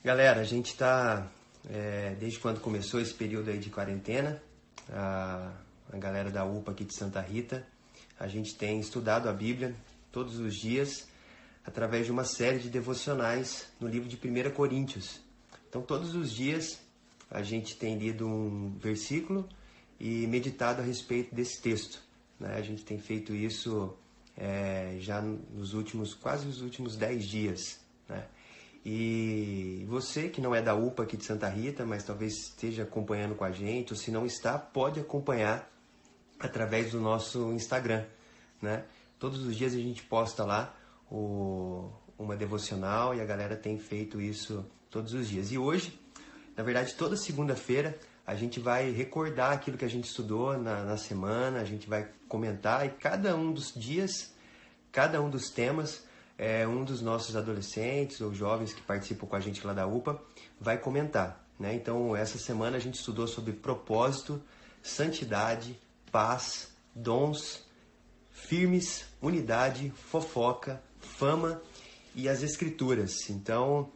Galera, a gente está, desde quando começou esse período aí de quarentena, a galera da UPA aqui de Santa Rita, a gente tem estudado a Bíblia todos os dias através de uma série de devocionais no livro de 1 Coríntios. Então, todos os dias a gente tem lido um versículo e meditado a respeito desse texto, né? A gente tem feito isso já quase os últimos 10 dias, né? E você que não é da UPA aqui de Santa Rita, mas talvez esteja acompanhando com a gente, ou se não está, pode acompanhar através do nosso Instagram, né? Todos os dias a gente posta lá uma devocional e a galera tem feito isso todos os dias. E hoje, na verdade, toda segunda-feira, a gente vai recordar aquilo que a gente estudou na semana, a gente vai comentar e cada um dos dias, cada um dos temas, um dos nossos adolescentes ou jovens que participam com a gente lá da UPA vai comentar, né? Então, essa semana a gente estudou sobre propósito, santidade, paz, dons, firmes, unidade, fofoca, fama e as escrituras. Então,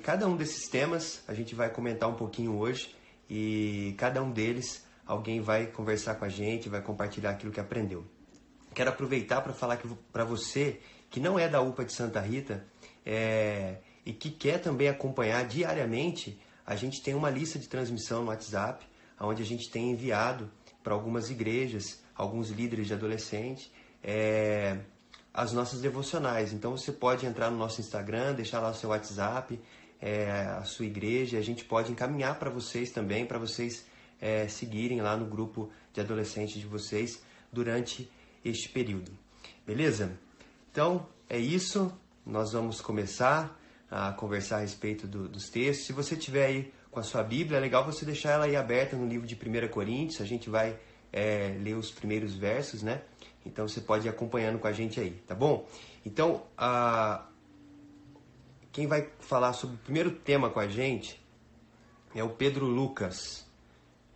cada um desses temas, a gente vai comentar um pouquinho hoje e cada um deles, alguém vai conversar com a gente, vai compartilhar aquilo que aprendeu. Quero aproveitar para falar para você que não é da UPA de Santa Rita e que quer também acompanhar diariamente, a gente tem uma lista de transmissão no WhatsApp, onde a gente tem enviado para algumas igrejas, alguns líderes de adolescente, as nossas devocionais. Então você pode entrar no nosso Instagram, deixar lá o seu WhatsApp, a sua igreja, a gente pode encaminhar para vocês também, para vocês seguirem lá no grupo de adolescentes de vocês durante este período. Beleza? Então, é isso. Nós vamos começar a conversar a respeito dos textos. Se você tiver aí com a sua Bíblia, é legal você deixar ela aí aberta no livro de 1 Coríntios. A gente vai ler os primeiros versos, né? Então, você pode ir acompanhando com a gente aí, tá bom? Então, quem vai falar sobre o primeiro tema com a gente é o Pedro Lucas.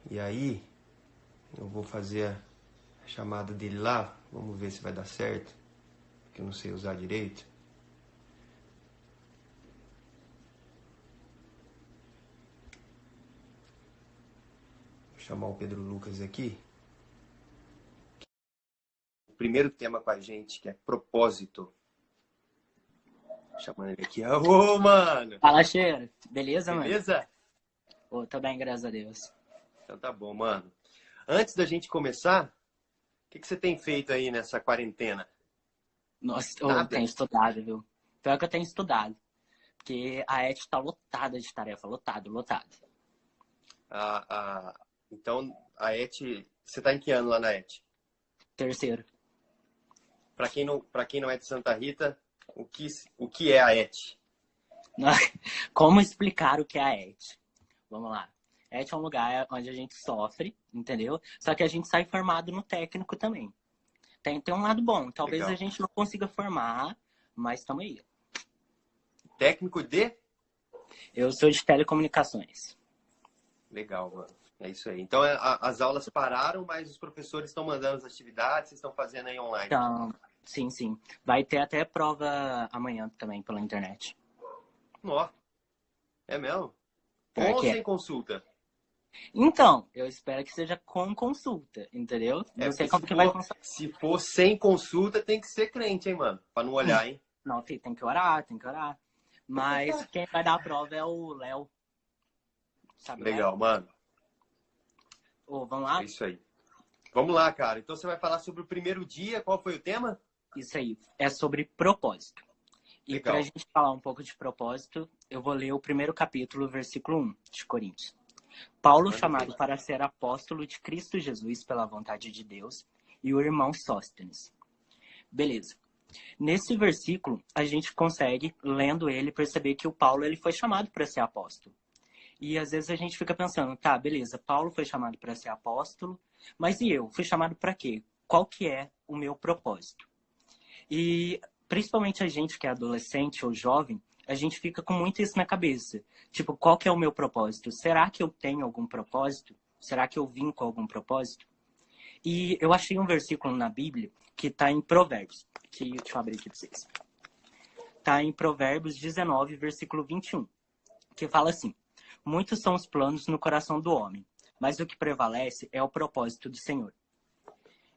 E aí, eu vou fazer a chamada dele lá. Vamos ver se vai dar certo, porque eu não sei usar direito. Vou chamar o Pedro Lucas aqui. O primeiro tema com a gente, que é propósito. Chamando ele aqui. Ô, mano! Fala, Cheiro. Beleza, mano? Beleza? Tô bem, graças a Deus. Então tá bom, mano. Antes da gente começar, o que você tem feito aí nessa quarentena? Nossa, Nada? eu tenho estudado, viu? Pior que eu tenho estudado. Porque a ET tá lotada de tarefa. Lotado. Então, a ET... Você tá em que ano lá na ET? Terceiro. Pra quem não é de Santa Rita, o que é a ET? Como explicar o que é a ET? Vamos lá. ET é um lugar onde a gente sofre, entendeu? Só que a gente sai formado no técnico também. Tem um lado bom. Talvez Legal. a gente não consiga formar, mas tamo aí. Técnico de? Eu sou de telecomunicações. Legal, mano. É isso aí. Então, as aulas pararam, mas os professores estão mandando as atividades, vocês estão fazendo aí online. Então, sim. Vai ter até prova amanhã também pela internet. Ó, é mesmo? Pior Com ou que é. sem consulta? Então, eu espero que seja com consulta, entendeu? Não sei como que vai funcionar. Se for sem consulta, tem que ser crente, hein, mano? Pra não olhar, hein? Não, tem que orar. Mas quem vai dar a prova é o Léo. Sabe, Legal, Léo? mano. Vamos lá? É isso aí. Vamos lá, cara. Então você vai falar sobre o primeiro dia. Qual foi o tema? Isso aí. É sobre propósito. E Legal. pra gente falar um pouco de propósito, eu vou ler o primeiro capítulo, versículo 1 de Coríntios. Paulo, chamado para ser apóstolo de Cristo Jesus pela vontade de Deus, e o irmão Sóstenes. Beleza. Nesse versículo, a gente consegue, lendo ele, perceber que o Paulo ele foi chamado para ser apóstolo. E às vezes a gente fica pensando, tá, beleza, Paulo foi chamado para ser apóstolo, mas e eu? Fui chamado para quê? Qual que é o meu propósito? E principalmente a gente que é adolescente ou jovem, a gente fica com muito isso na cabeça. Tipo, qual que é o meu propósito? Será que eu tenho algum propósito? Será que eu vim com algum propósito? E eu achei um versículo na Bíblia que está em Provérbios. Deixa eu abrir aqui para vocês. Está em Provérbios 19, versículo 21. que fala assim: muitos são os planos no coração do homem, mas o que prevalece é o propósito do Senhor.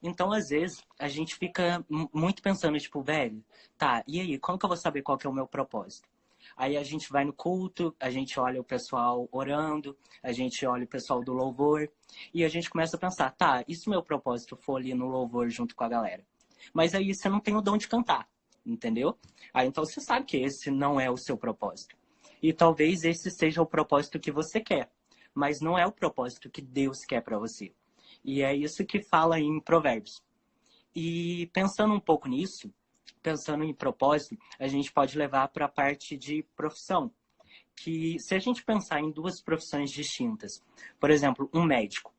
Então, às vezes, a gente fica muito pensando, tipo, velho, tá, e aí, como que eu vou saber qual que é o meu propósito? Aí a gente vai no culto, a gente olha o pessoal orando, a gente olha o pessoal do louvor, e a gente começa a pensar, tá, e se o meu propósito for ali no louvor junto com a galera? Mas aí você não tem o dom de cantar, entendeu? Aí então você sabe que esse não é o seu propósito. E talvez esse seja o propósito que você quer, mas não é o propósito que Deus quer para você. E é isso que fala em Provérbios. E pensando um pouco nisso, pensando em propósito, a gente pode levar para a parte de profissão. Que se a gente pensar em duas profissões distintas, por exemplo, um médico.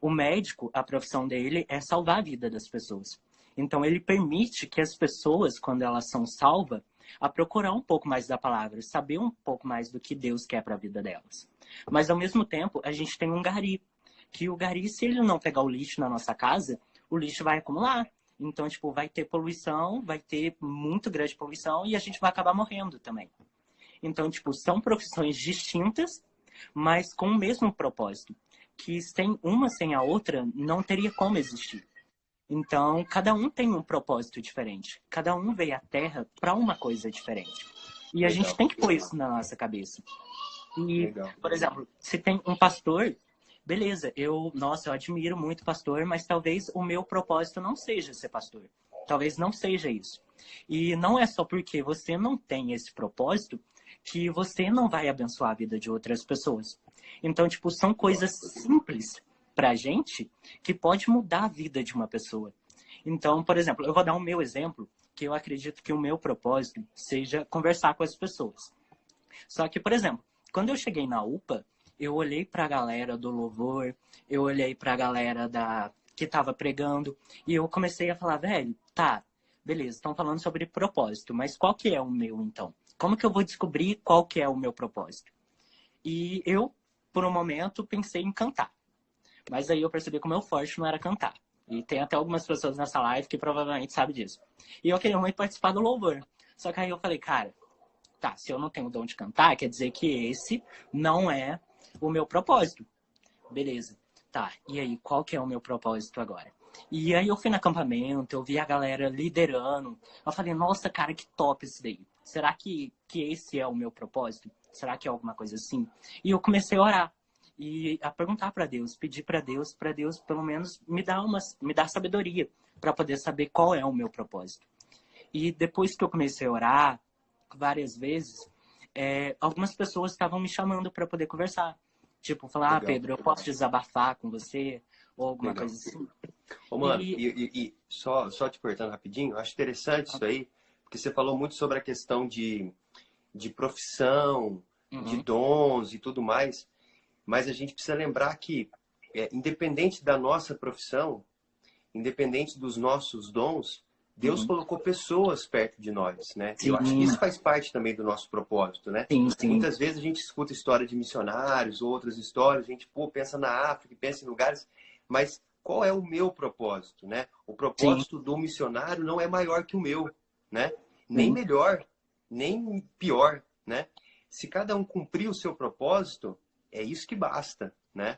O médico, a profissão dele é salvar a vida das pessoas. Então ele permite que as pessoas, quando elas são salvas, a procurar um pouco mais da palavra, saber um pouco mais do que Deus quer para a vida delas. Mas ao mesmo tempo, a gente tem um gari, que o gari, se ele não pegar o lixo na nossa casa, o lixo vai acumular. Então, tipo, vai ter poluição, vai ter muito grande poluição e a gente vai acabar morrendo também. Então, tipo, são profissões distintas, mas com o mesmo propósito, que sem uma sem a outra não teria como existir. Então, cada um tem um propósito diferente. Cada um veio à Terra para uma coisa diferente. E a gente tem que pôr isso na nossa cabeça. E, por exemplo, se tem um pastor, beleza, eu admiro muito pastor, mas talvez o meu propósito não seja ser pastor. Talvez não seja isso. E não é só porque você não tem esse propósito que você não vai abençoar a vida de outras pessoas. Então, tipo, são coisas simples pra gente que pode mudar a vida de uma pessoa. Então, por exemplo, eu vou dar o meu exemplo, que eu acredito que o meu propósito seja conversar com as pessoas. Só que, por exemplo, quando eu cheguei na UPA, eu olhei pra galera do louvor, eu olhei pra galera que tava pregando, e eu comecei a falar, velho, tá, beleza, estão falando sobre propósito, mas qual que é o meu, então? Como que eu vou descobrir qual que é o meu propósito? E eu, por um momento, pensei em cantar. Mas aí eu percebi que o meu forte não era cantar. E tem até algumas pessoas nessa live que provavelmente sabem disso. E eu queria muito participar do louvor. Só que aí eu falei, cara, tá, se eu não tenho o dom de cantar, quer dizer que esse não é o meu propósito. Beleza. Tá, e aí, qual que é o meu propósito agora? E aí eu fui no acampamento, eu vi a galera liderando. Eu falei, nossa, cara, que top isso daí. Será que esse é o meu propósito? Será que é alguma coisa assim? E eu comecei a orar. E a perguntar para Deus, pedir para Deus pelo menos me dar sabedoria para poder saber qual é o meu propósito. E depois que eu comecei a orar várias vezes, algumas pessoas estavam me chamando para poder conversar. Tipo, falar, Pedro, eu posso desabafar com você? Ou alguma coisa assim. Ô, mano, e só te cortando rapidinho, eu acho interessante isso aí, porque você falou muito sobre a questão de profissão, de dons e tudo mais, mas a gente precisa lembrar que, independente da nossa profissão, independente dos nossos dons, Deus colocou pessoas perto de nós, né? E eu acho que isso faz parte também do nosso propósito, né? Sim. Muitas vezes a gente escuta história de missionários, outras histórias, a gente pensa na África, pensa em lugares, mas qual é o meu propósito, né? O propósito do missionário não é maior que o meu, né? Nem melhor, nem pior, né? Se cada um cumprir o seu propósito, é isso que basta, né?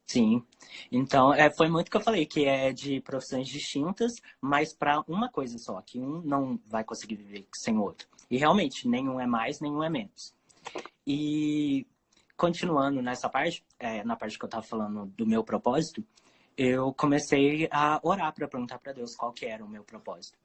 Sim. Então, foi muito que eu falei, que é de profissões distintas, mas para uma coisa só, que um não vai conseguir viver sem o outro. E realmente, nenhum é mais, nenhum é menos. E continuando nessa parte, na parte que eu estava falando do meu propósito, eu comecei a orar para perguntar para Deus qual que era o meu propósito.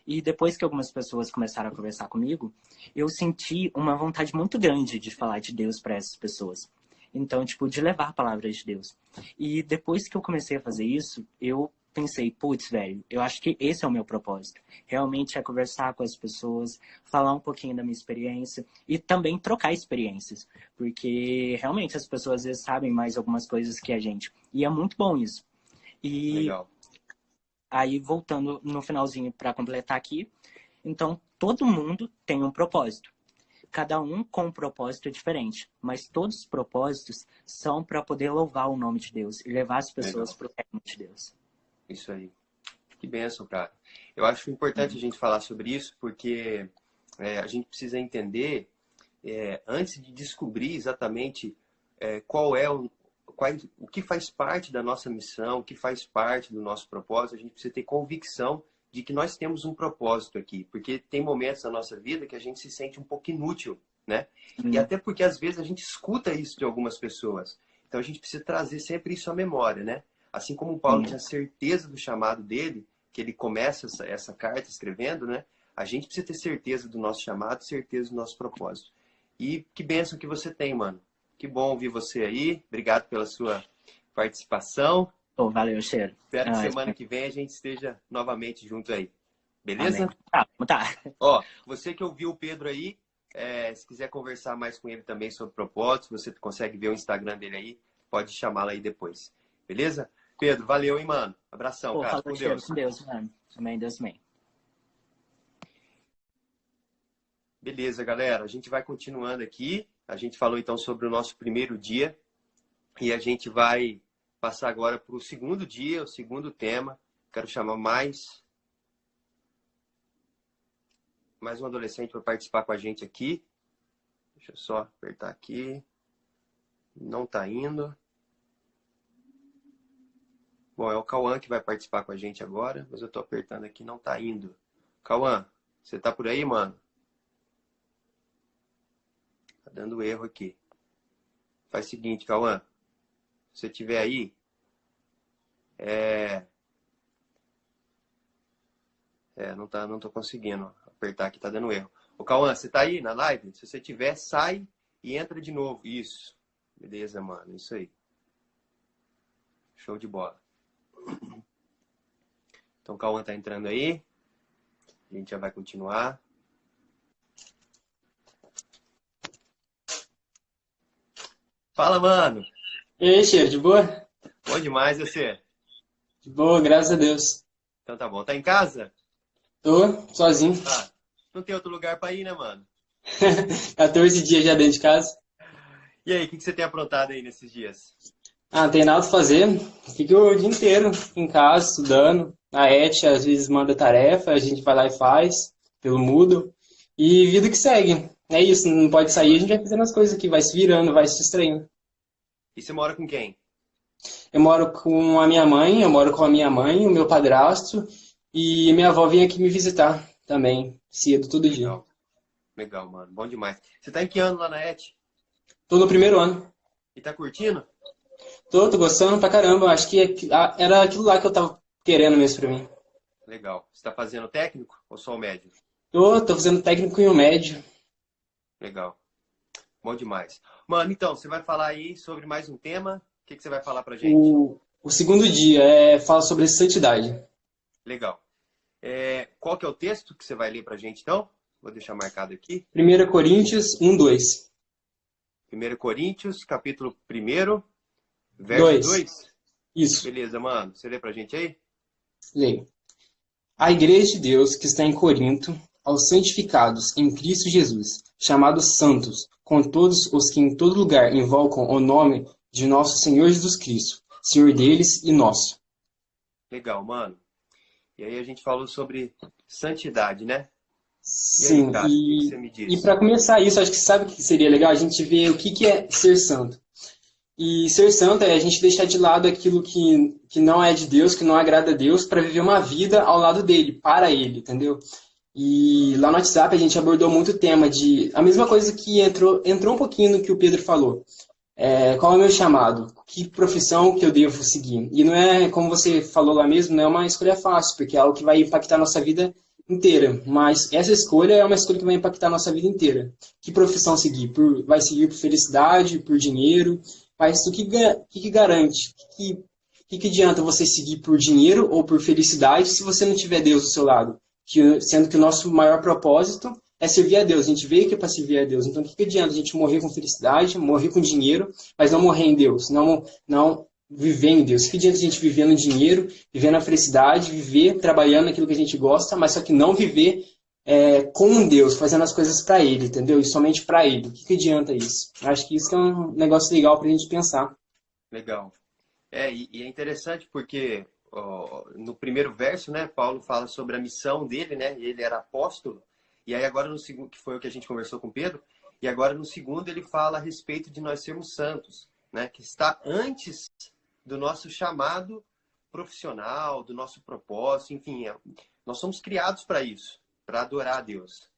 E depois que algumas pessoas começaram a conversar comigo, eu senti uma vontade muito grande de falar de Deus para essas pessoas. Então, tipo, de levar a palavra de Deus. E depois que eu comecei a fazer isso, eu pensei, putz, velho, eu acho que esse é o meu propósito. Realmente é conversar com as pessoas, falar um pouquinho da minha experiência e também trocar experiências. Porque realmente as pessoas às vezes sabem mais algumas coisas que a gente. E é muito bom isso. E Legal. aí, voltando no finalzinho para completar aqui, então todo mundo tem um propósito. Cada um com um propósito diferente, mas todos os propósitos são para poder louvar o nome de Deus e levar as pessoas para o reino de Deus. Isso aí. Que bênção, cara. Eu acho importante a gente falar sobre isso porque a gente precisa entender antes de descobrir exatamente qual é o que faz parte da nossa missão, o que faz parte do nosso propósito, a gente precisa ter convicção de que nós temos um propósito aqui, porque tem momentos na nossa vida que a gente se sente um pouco inútil, né? E até porque às vezes a gente escuta isso de algumas pessoas. Então a gente precisa trazer sempre isso à memória, né? Assim como o Paulo tinha certeza do chamado dele, que ele começa essa carta escrevendo, né? A gente precisa ter certeza do nosso chamado, certeza do nosso propósito. E que bênção que você tem, mano. Que bom ouvir você aí. Obrigado pela sua participação. Oh, valeu, cheiro. Espero que semana que vem a gente esteja novamente junto aí. Beleza? Amém. Tá. Ó, você que ouviu o Pedro aí, se quiser conversar mais com ele também sobre propósitos, você consegue ver o Instagram dele aí, pode chamá-lo aí depois. Beleza? Pedro, valeu, hein, mano? Abração, cara. Com Deus. Com Deus, mano. Amém, Deus, amém. Beleza, galera. A gente vai continuando aqui. A gente falou então sobre o nosso primeiro dia e a gente vai passar agora para o segundo dia, o segundo tema. Quero chamar mais um adolescente para participar com a gente aqui. Deixa eu só apertar aqui. Não está indo. Bom, é o Cauã que vai participar com a gente agora, mas eu estou apertando aqui, não está indo. Cauã, você está por aí, mano? Tá dando erro aqui. Faz o seguinte, Cauã. Se você estiver aí, não tô conseguindo apertar aqui, tá dando erro. Ô, Cauã, você tá aí na live? Se você tiver, sai e entra de novo. Isso. Beleza, mano. Isso aí. Show de bola. Então, o Cauã tá entrando aí. A gente já vai continuar. Fala, mano. E aí, cheiro, de boa? Bom demais você. De boa, graças a Deus. Então tá bom. Tá em casa? Tô sozinho. Ah, não tem outro lugar pra ir, né, mano? 14 dias já dentro de casa. E aí, o que você tem aprontado aí nesses dias? Ah, não tem nada pra fazer. Fico o dia inteiro em casa, estudando. A Et às vezes manda tarefa, a gente vai lá e faz, pelo Moodle. E vida que segue. É isso, não pode sair, a gente vai fazendo as coisas aqui, vai se virando, vai se distraindo. E você mora com quem? Eu moro com a minha mãe, o meu padrasto, e minha avó vem aqui me visitar também, cedo, todo dia. Legal. Legal, mano. Bom demais. Você tá em que ano lá na ET? Tô no primeiro ano. E tá curtindo? Tô gostando pra caramba. Acho que era aquilo lá que eu tava querendo mesmo pra mim. Legal. Você tá fazendo técnico ou só o médio? Tô fazendo técnico e o médio. Legal. Bom demais. Mano, então, você vai falar aí sobre mais um tema. O que você vai falar pra gente? O segundo dia fala sobre santidade. Legal. Qual que é o texto que você vai ler pra gente, então? Vou deixar marcado aqui. 1 Coríntios 1:2. 1 Coríntios, capítulo 1, verso 2. Isso. Beleza, mano. Você lê pra gente aí? Leio. A igreja de Deus que está em Corinto, aos santificados em Cristo Jesus, chamados santos, com todos os que em todo lugar invocam o nome de nosso Senhor Jesus Cristo, Senhor deles e nosso. Legal, mano. E aí a gente falou sobre santidade, né? Sim, e aí, cara, o que você me diz? E para começar isso, acho que sabe o que seria legal? A gente ver o que é ser santo. E ser santo é a gente deixar de lado aquilo que não é de Deus, que não agrada a Deus, para viver uma vida ao lado dele, para ele, entendeu? E lá no WhatsApp a gente abordou muito o tema de... A mesma coisa que entrou um pouquinho no que o Pedro falou. Qual é o meu chamado? Que profissão que eu devo seguir? E não é, como você falou lá mesmo, não é uma escolha fácil, porque é algo que vai impactar a nossa vida inteira. Mas essa escolha é uma escolha que vai impactar a nossa vida inteira. Que profissão seguir? Vai seguir por felicidade, por dinheiro? Mas o que garante? O que adianta você seguir por dinheiro ou por felicidade se você não tiver Deus do seu lado? Sendo que o nosso maior propósito é servir a Deus. A gente veio aqui para servir a Deus. Então, o que adianta a gente morrer com felicidade, morrer com dinheiro, mas não morrer em Deus, não viver em Deus? O que adianta a gente viver no dinheiro, viver na felicidade, viver trabalhando naquilo que a gente gosta, mas só que não viver com Deus, fazendo as coisas para Ele, entendeu? E somente para Ele. O que adianta isso? Acho que isso que é um negócio legal para a gente pensar. Legal. E é interessante porque no primeiro verso, né, Paulo fala sobre a missão dele, né? Ele era apóstolo. E aí agora no segundo, que foi o que a gente conversou com Pedro, E agora no segundo ele fala a respeito de nós sermos santos, né? Que está antes do nosso chamado profissional, do nosso propósito, enfim, nós somos criados para isso, para adorar a Deus.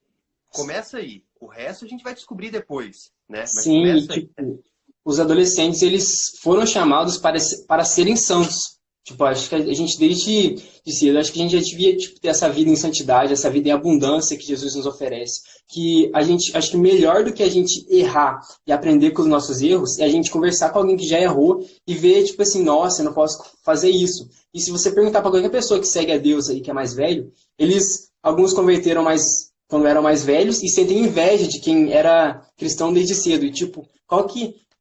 Começa aí, o resto a gente vai descobrir depois, né? Mas Sim, começa aí. tipo, os adolescentes, eles foram chamados para serem santos. Tipo, acho que a gente desde cedo, acho que a gente já devia tipo, ter essa vida em santidade, essa vida em abundância que Jesus nos oferece. Que a gente, acho que melhor do que a gente errar e aprender com os nossos erros, é a gente conversar com alguém que já errou e ver, tipo assim, nossa, eu não posso fazer isso. E se você perguntar para qualquer pessoa que segue a Deus aí, que é mais velho, alguns converteram mais, quando eram mais velhos e sentem inveja de quem era cristão desde cedo. E tipo,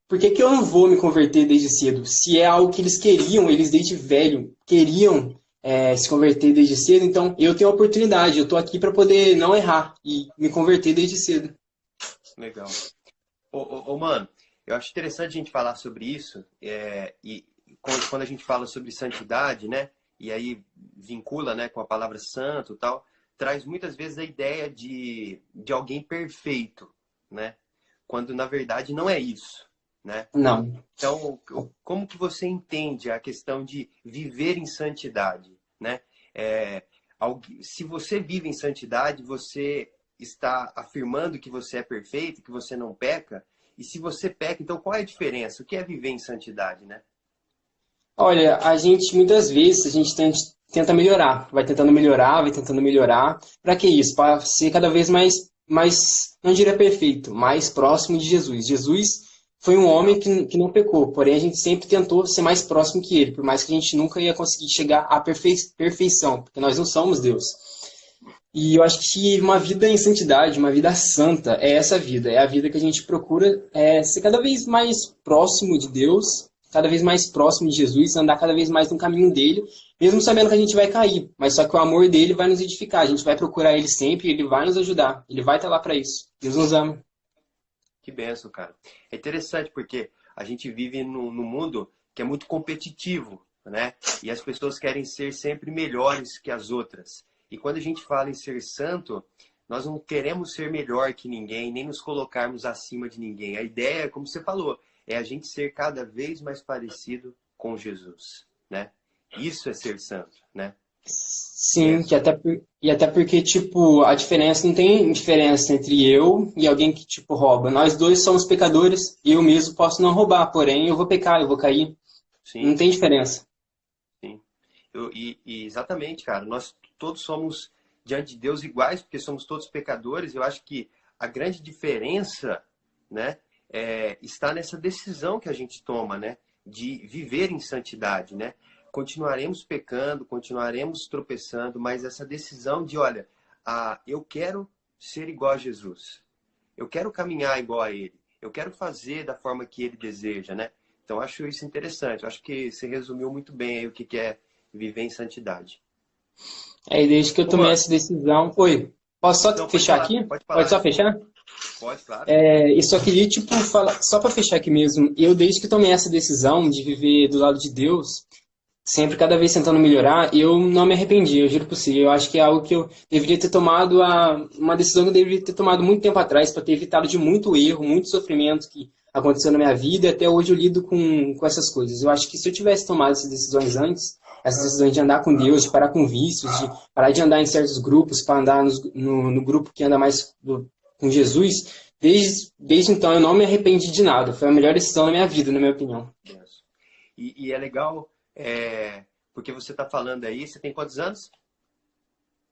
por que que eu não vou me converter desde cedo? Se é algo que eles queriam, eles desde velho queriam se converter desde cedo, então eu tenho a oportunidade, eu estou aqui para poder não errar e me converter desde cedo. Legal. Mano, eu acho interessante a gente falar sobre isso, e quando a gente fala sobre santidade, né, e aí vincula, né, com a palavra santo e tal, traz muitas vezes a ideia de alguém perfeito, né, quando na verdade não é isso, né? Não. Então, como que você entende a questão de viver em santidade, né? Se você vive em santidade, você está afirmando que você é perfeito, que você não peca. E se você peca, então qual é a diferença? O que é viver em santidade, né? Olha, muitas vezes, a gente tenta melhorar. Vai tentando melhorar, vai tentando melhorar. Para que isso? Para ser cada vez mais, não diria perfeito, mais próximo de Jesus. Jesus foi um homem que não pecou, porém a gente sempre tentou ser mais próximo que ele, por mais que a gente nunca ia conseguir chegar à perfeição, porque nós não somos Deus. E eu acho que uma vida em santidade, uma vida santa, é essa vida. É a vida que a gente procura ser cada vez mais próximo de Deus, cada vez mais próximo de Jesus, andar cada vez mais no caminho dele, mesmo sabendo que a gente vai cair. Mas só que o amor dele vai nos edificar. A gente vai procurar ele sempre, ele vai nos ajudar. Ele vai estar lá para isso. Deus nos ama. Que bênção, cara. É interessante porque a gente vive num mundo que é muito competitivo, né? E as pessoas querem ser sempre melhores que as outras. E quando a gente fala em ser santo, nós não queremos ser melhor que ninguém, nem nos colocarmos acima de ninguém. A ideia, como você falou, é a gente ser cada vez mais parecido com Jesus, né? Isso é ser santo, né? Sim, e até porque, tipo, a diferença não tem diferença entre eu e alguém que, tipo, rouba. Nós dois somos pecadores e eu mesmo posso não roubar, porém eu vou pecar, eu vou cair. Sim, Não tem diferença. sim. Exatamente, cara. Nós todos somos diante de Deus iguais, porque somos todos pecadores. Eu acho que a grande diferença, né, está nessa decisão que a gente toma, né, de viver em santidade, né? Continuaremos pecando, continuaremos tropeçando, mas essa decisão de, olha, eu quero ser igual a Jesus. Eu quero caminhar igual a ele. Eu quero fazer da forma que ele deseja, né? Então, eu acho isso interessante. Eu acho que você resumiu muito bem aí o que é viver em santidade. Aí, desde que eu tomei essa decisão... Oi, posso só fechar aqui? Pode só fechar? Pode, claro. E só queria, tipo, falar, só para fechar aqui mesmo, eu desde que tomei essa decisão de viver do lado de Deus, sempre cada vez tentando melhorar, eu não me arrependi, eu juro por si. Eu acho que é algo que eu deveria ter tomado, uma decisão que eu deveria ter tomado muito tempo atrás para ter evitado de muito erro, muito sofrimento que aconteceu na minha vida e até hoje eu lido com essas coisas. Eu acho que se eu tivesse tomado essas decisões antes, essas decisões de andar com Deus, de parar com vícios, de parar de andar em certos grupos, para andar no grupo que anda mais com Jesus, desde então eu não me arrependi de nada. Foi a melhor decisão da minha vida, na minha opinião. E é legal, porque você está falando aí, você tem quantos anos?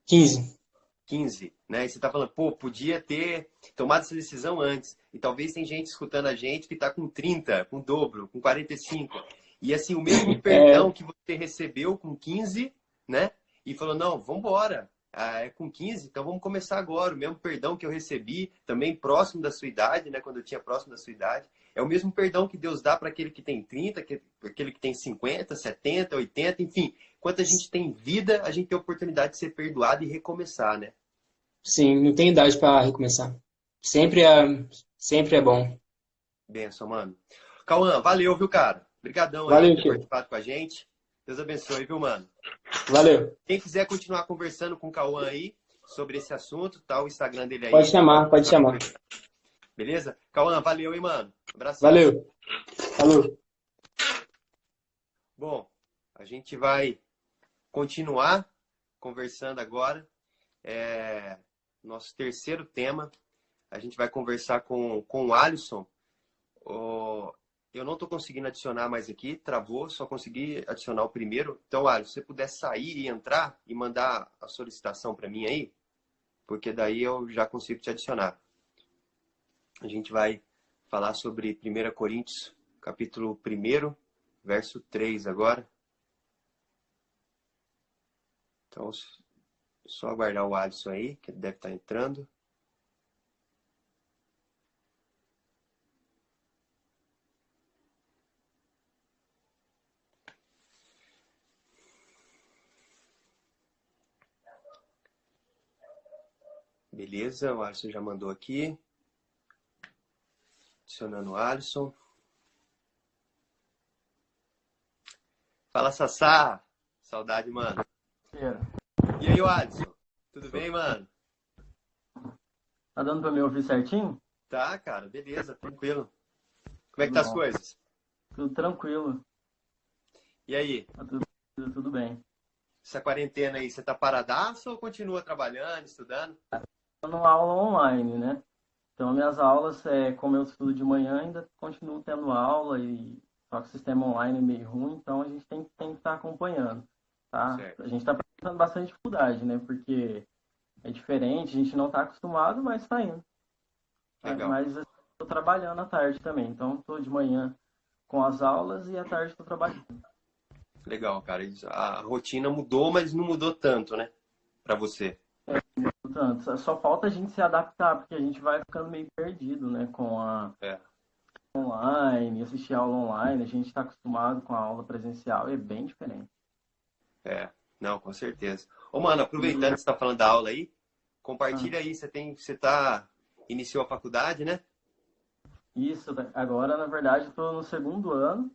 15. 15, né? E você está falando, pô, podia ter tomado essa decisão antes. E talvez tem gente escutando a gente que está com 30, com o dobro, com 45. E assim, o mesmo perdão que você recebeu com 15, né? E falou, não, vamos embora. É com 15, então vamos começar agora. O mesmo perdão que eu recebi, também próximo da sua idade, né? Quando eu tinha próximo da sua idade. É o mesmo perdão que Deus dá para aquele que tem 30, aquele que tem 50, 70, 80, enfim. Enquanto a gente tem vida, a gente tem a oportunidade de ser perdoado e recomeçar, né? Sim, não tem idade para recomeçar. Sempre é bom. Benção, mano. Cauã, valeu, viu, cara? Obrigadão aí por ter participado com a gente. Deus abençoe, viu, mano? Valeu. Quem quiser continuar conversando com o Cauã aí sobre esse assunto, tá o Instagram dele aí. Pode chamar. Beleza? Cauã, valeu, hein, mano? Abração. Valeu. Falou. Bom, a gente vai continuar conversando agora. Nosso terceiro tema. A gente vai conversar com o Alisson. Eu não estou conseguindo adicionar mais aqui, travou, só consegui adicionar o primeiro. Então, Alisson, se você puder sair e entrar e mandar a solicitação para mim aí, porque daí eu já consigo te adicionar. A gente vai falar sobre 1 Coríntios, capítulo 1, verso 3 agora. Então, só aguardar o Alisson aí, que ele deve estar entrando. Beleza, o Alisson já mandou aqui. Adicionando o Alisson. Fala, Sassá. Saudade, mano. E aí, Alisson? Tudo bem, mano? Tá dando pra me ouvir certinho? Tá, cara. Beleza, tranquilo. Como é que tá as coisas? Tudo tranquilo. E aí? Tá tudo bem. Essa quarentena aí, você tá paradaço ou continua trabalhando, estudando? Tô numa aula online, né? Então, minhas aulas, como eu estudo de manhã, ainda continuo tendo aula, só que o sistema online é meio ruim, então a gente tem que estar acompanhando, tá? Certo. A gente está apresentando bastante dificuldade, né? Porque é diferente, a gente não está acostumado, mas está indo. Legal. Mas eu estou trabalhando à tarde também, então estou de manhã com as aulas e à tarde estou trabalhando. Legal, cara. A rotina mudou, mas não mudou tanto, né? Pra você. Portanto, só falta a gente se adaptar, porque a gente vai ficando meio perdido, né? Com a online, assistir aula online, a gente está acostumado com a aula presencial e é bem diferente. Não, com certeza. Ô, mano, aproveitando que você tá falando da aula aí, compartilha aí, iniciou a faculdade, né? Isso, agora, na verdade, estou no segundo ano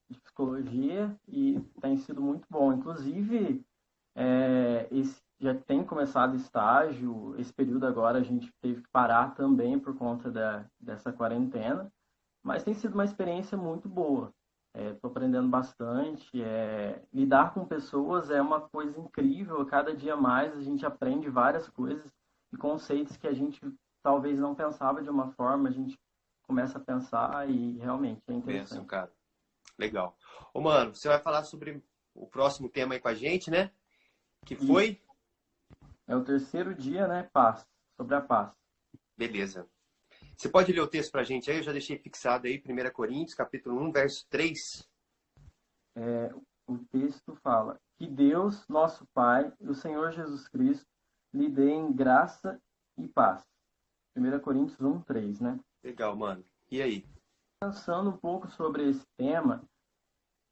de psicologia e tem sido muito bom. Inclusive, já tem começado estágio, esse período agora a gente teve que parar também por conta dessa quarentena, mas tem sido uma experiência muito boa. Estou aprendendo bastante, lidar com pessoas é uma coisa incrível, cada dia mais a gente aprende várias coisas e conceitos que a gente talvez não pensava de uma forma, a gente começa a pensar e realmente é interessante. Benção, cara. Legal. Ô, mano, você vai falar sobre o próximo tema aí com a gente, né? Que foi? É o terceiro dia, né? Paz. Sobre a paz. Beleza. Você pode ler o texto pra gente aí? Eu já deixei fixado aí, 1 Coríntios, capítulo 1, verso 3. O texto fala: que Deus, nosso Pai, e o Senhor Jesus Cristo lhe deem graça e paz. 1 Coríntios 1, 3, né? Legal, mano. E aí? Pensando um pouco sobre esse tema,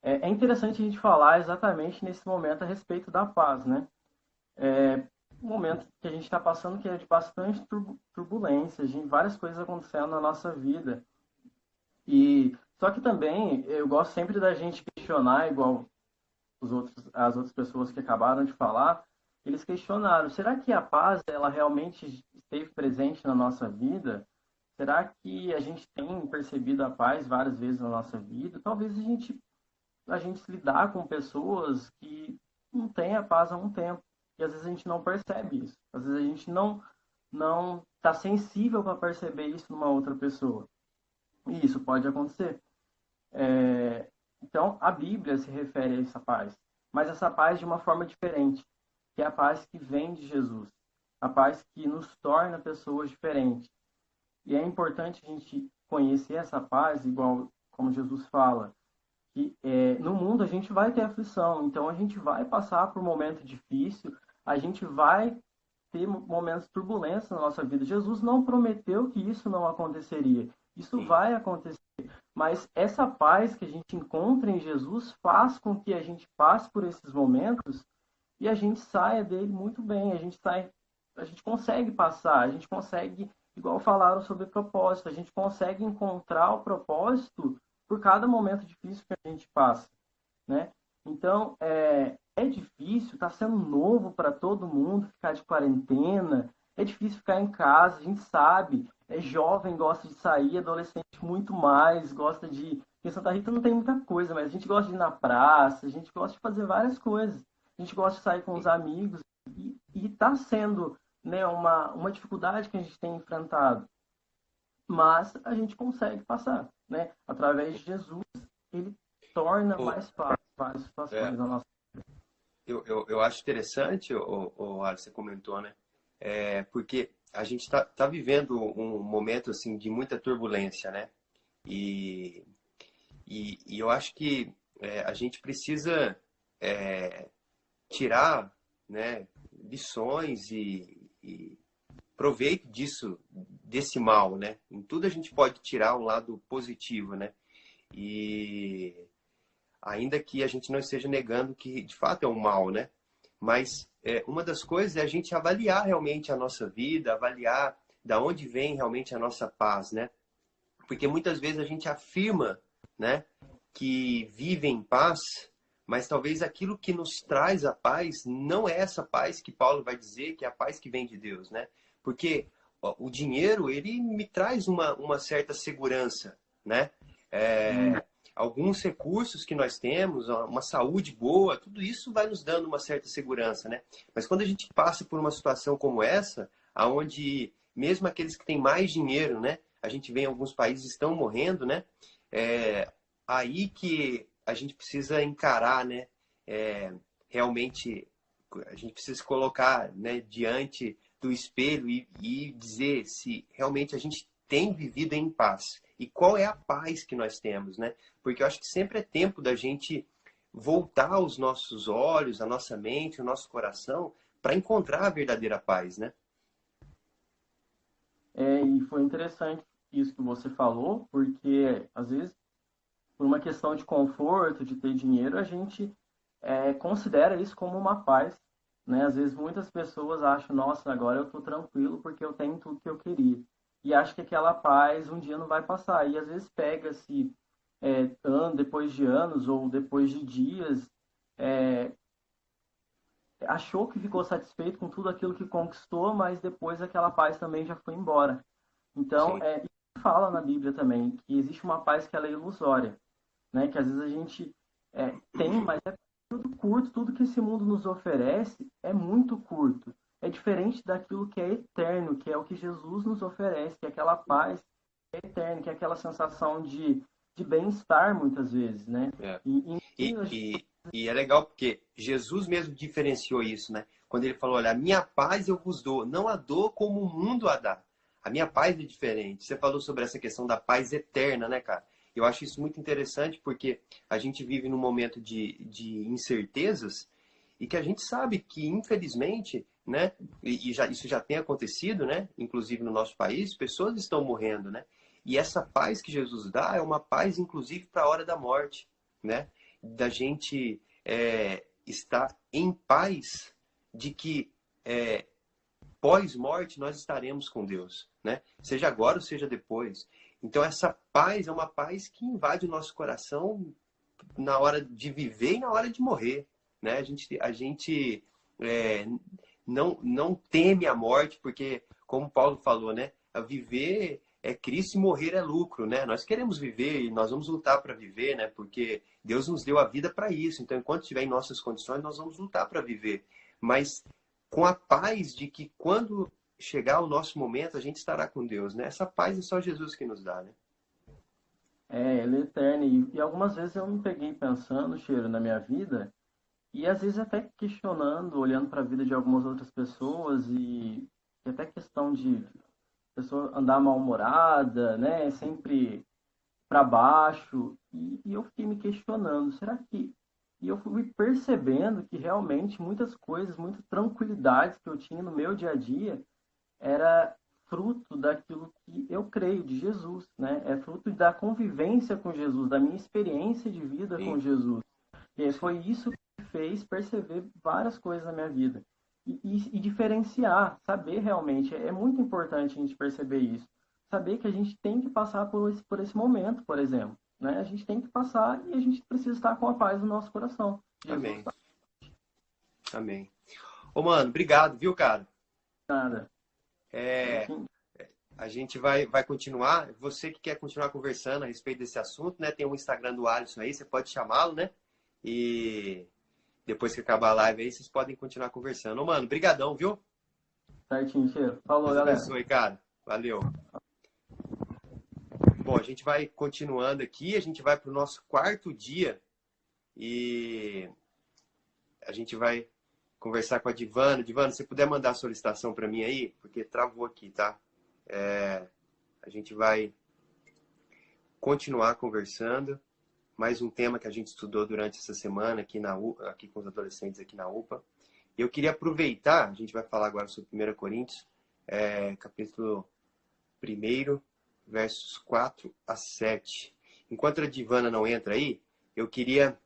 é interessante a gente falar exatamente nesse momento a respeito da paz, né? Um momento que a gente está passando que é de bastante turbulência, várias coisas acontecendo na nossa vida. Só que também eu gosto sempre da gente questionar, igual as outras pessoas que acabaram de falar, eles questionaram: será que a paz ela realmente esteve presente na nossa vida? Será que a gente tem percebido a paz várias vezes na nossa vida? Talvez a gente se lidar com pessoas que não têm a paz há um tempo. E às vezes a gente não percebe isso. Às vezes a gente não está sensível para perceber isso numa outra pessoa. E isso pode acontecer. Então, a Bíblia se refere a essa paz. Mas essa paz de uma forma diferente. Que é a paz que vem de Jesus. A paz que nos torna pessoas diferentes. E é importante a gente conhecer essa paz, igual como Jesus fala, que no mundo a gente vai ter aflição, então a gente vai passar por um momento difícil, a gente vai ter momentos turbulentos na nossa vida. Jesus não prometeu que isso não aconteceria. Isso vai acontecer. Mas essa paz que a gente encontra em Jesus faz com que a gente passe por esses momentos e a gente saia dele muito bem. A gente consegue passar, a gente consegue, igual falaram sobre propósito, a gente consegue encontrar o propósito por cada momento difícil que a gente passa, né? Então, é difícil, está sendo novo para todo mundo ficar de quarentena, é difícil ficar em casa, a gente sabe, É jovem, gosta de sair, adolescente muito mais, gosta de... Em Santa Rita não tem muita coisa, mas a gente gosta de ir na praça, a gente gosta de fazer várias coisas. A gente gosta de sair com os amigos e tá sendo, né, uma dificuldade que a gente tem enfrentado. Mas a gente consegue passar, né? Através de Jesus, ele torna mais fácil várias situações na nossa vida. Eu acho interessante, Alisson, você comentou, né? Porque a gente tá vivendo um momento assim de muita turbulência, né? E eu acho que a gente precisa tirar, né, lições e proveito desse mal, né? Em tudo a gente pode tirar um lado positivo, né? E ainda que a gente não esteja negando que de fato é um mal, né? Mas uma das coisas é a gente avaliar realmente a nossa vida, avaliar da onde vem realmente a nossa paz, né? Porque muitas vezes a gente afirma, né, que vive em paz, mas talvez aquilo que nos traz a paz não é essa paz que Paulo vai dizer que é a paz que vem de Deus, né? Porque o dinheiro, ele me traz uma certa segurança, né? Alguns recursos que nós temos, uma saúde boa, tudo isso vai nos dando uma certa segurança, né? Mas quando a gente passa por uma situação como essa, aonde mesmo aqueles que têm mais dinheiro, né? A gente vê em alguns países estão morrendo, né? Aí que a gente precisa encarar, né? Realmente, a gente precisa se colocar, né, diante do espelho e dizer se realmente a gente tem vivido em paz. E qual é a paz que nós temos, né? Porque eu acho que sempre é tempo da gente voltar os nossos olhos, a nossa mente, o nosso coração, para encontrar a verdadeira paz, né? E foi interessante isso que você falou, porque às vezes, por uma questão de conforto, de ter dinheiro, a gente considera isso como uma paz, né? Às vezes muitas pessoas acham, nossa, agora eu estou tranquilo porque eu tenho tudo que eu queria. E acho que aquela paz um dia não vai passar. E às vezes pega-se depois de anos ou depois de dias, achou que ficou satisfeito com tudo aquilo que conquistou, mas depois aquela paz também já foi embora. Então, Sim. isso fala na Bíblia também, que existe uma paz que ela é ilusória, né? Que às vezes a gente tem, mas é tudo curto, tudo que esse mundo nos oferece é muito curto. É diferente daquilo que é eterno, que é o que Jesus nos oferece, que é aquela paz que é eterna, que é aquela sensação de bem-estar muitas vezes, né? E é legal porque Jesus mesmo diferenciou isso, né? Quando ele falou, olha, a minha paz eu vos dou, não a dou como o mundo a dá. A minha paz é diferente. Você falou sobre essa questão da paz eterna, né, cara? Eu acho isso muito interessante porque a gente vive num momento de incertezas e que a gente sabe que, infelizmente, né, isso já tem acontecido, né, inclusive no nosso país, pessoas estão morrendo, né? E essa paz que Jesus dá é uma paz, inclusive, para a hora da morte, né? Da gente estar em paz de que pós-morte nós estaremos com Deus, né? Seja agora ou seja depois. Então essa paz é uma paz que invade o nosso coração na hora de viver e na hora de morrer, né? A gente não teme a morte, porque, como Paulo falou, né? A viver é Cristo e morrer é lucro, né? Nós queremos viver e nós vamos lutar para viver, né? Porque Deus nos deu a vida para isso. Então, enquanto estiver em nossas condições, nós vamos lutar para viver. Mas com a paz de que quando chegar o nosso momento, a gente estará com Deus, né? Essa paz é só Jesus que nos dá, né? Ele é eterno. E algumas vezes eu me peguei pensando, Cheiro, na minha vida, e às vezes até questionando, olhando para a vida de algumas outras pessoas, e até questão de pessoa andar mal-humorada, né? Sempre para baixo. E eu fiquei me questionando, será que... E eu fui percebendo que realmente muitas coisas, muitas tranquilidades que eu tinha no meu dia a dia, era fruto daquilo que eu creio, de Jesus, né? É fruto da convivência com Jesus, da minha experiência de vida com Sim. Jesus. E foi isso que me fez perceber várias coisas na minha vida. E diferenciar, saber realmente, é muito importante a gente perceber isso. Saber que a gente tem que passar por esse momento, por exemplo. Né? A gente tem que passar e a gente precisa estar com a paz no nosso coração. Jesus Amém. está Amém. Ô, mano, obrigado, viu, cara? nada. É, A gente vai continuar. Você que quer continuar conversando a respeito desse assunto, né? Tem o Instagram do Alisson aí, você pode chamá-lo, né? E depois que acabar a live aí, vocês podem continuar conversando. Ô, mano, brigadão, viu? Certinho, Cheiro. Falou, Deus galera. abençoe, cara. Valeu. Bom, a gente vai continuando aqui, a gente vai para o nosso 4º dia e a gente vai conversar com a Divana. Divana, se você puder mandar a solicitação para mim aí, porque travou aqui, tá? A gente vai continuar conversando. Mais um tema que a gente estudou durante essa semana aqui com os adolescentes aqui na UPA. Eu queria aproveitar, a gente vai falar agora sobre 1 Coríntios, capítulo 1, versos 4 a 7. Enquanto a Divana não entra aí, eu queria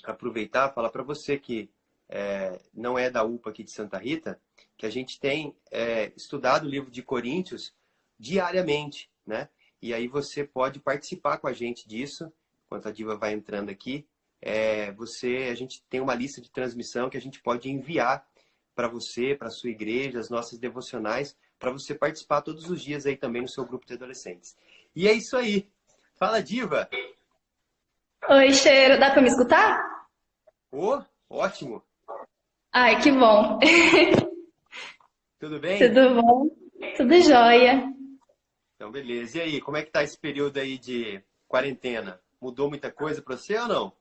aproveitar e falar para você que não é da UPA aqui de Santa Rita, que a gente tem estudado o livro de Coríntios diariamente, né? E aí você pode participar com a gente disso, enquanto a Diva vai entrando aqui. A gente tem uma lista de transmissão que a gente pode enviar para você, para a sua igreja, as nossas devocionais, para você participar todos os dias aí também no seu grupo de adolescentes. E é isso aí. Fala, Diva! Oi, Cheiro. Dá para me escutar? Ótimo! Ai, que bom. Tudo bem? Tudo bom? Tudo jóia. Então, beleza. E aí, como é que tá esse período aí de quarentena? Mudou muita coisa para você ou não?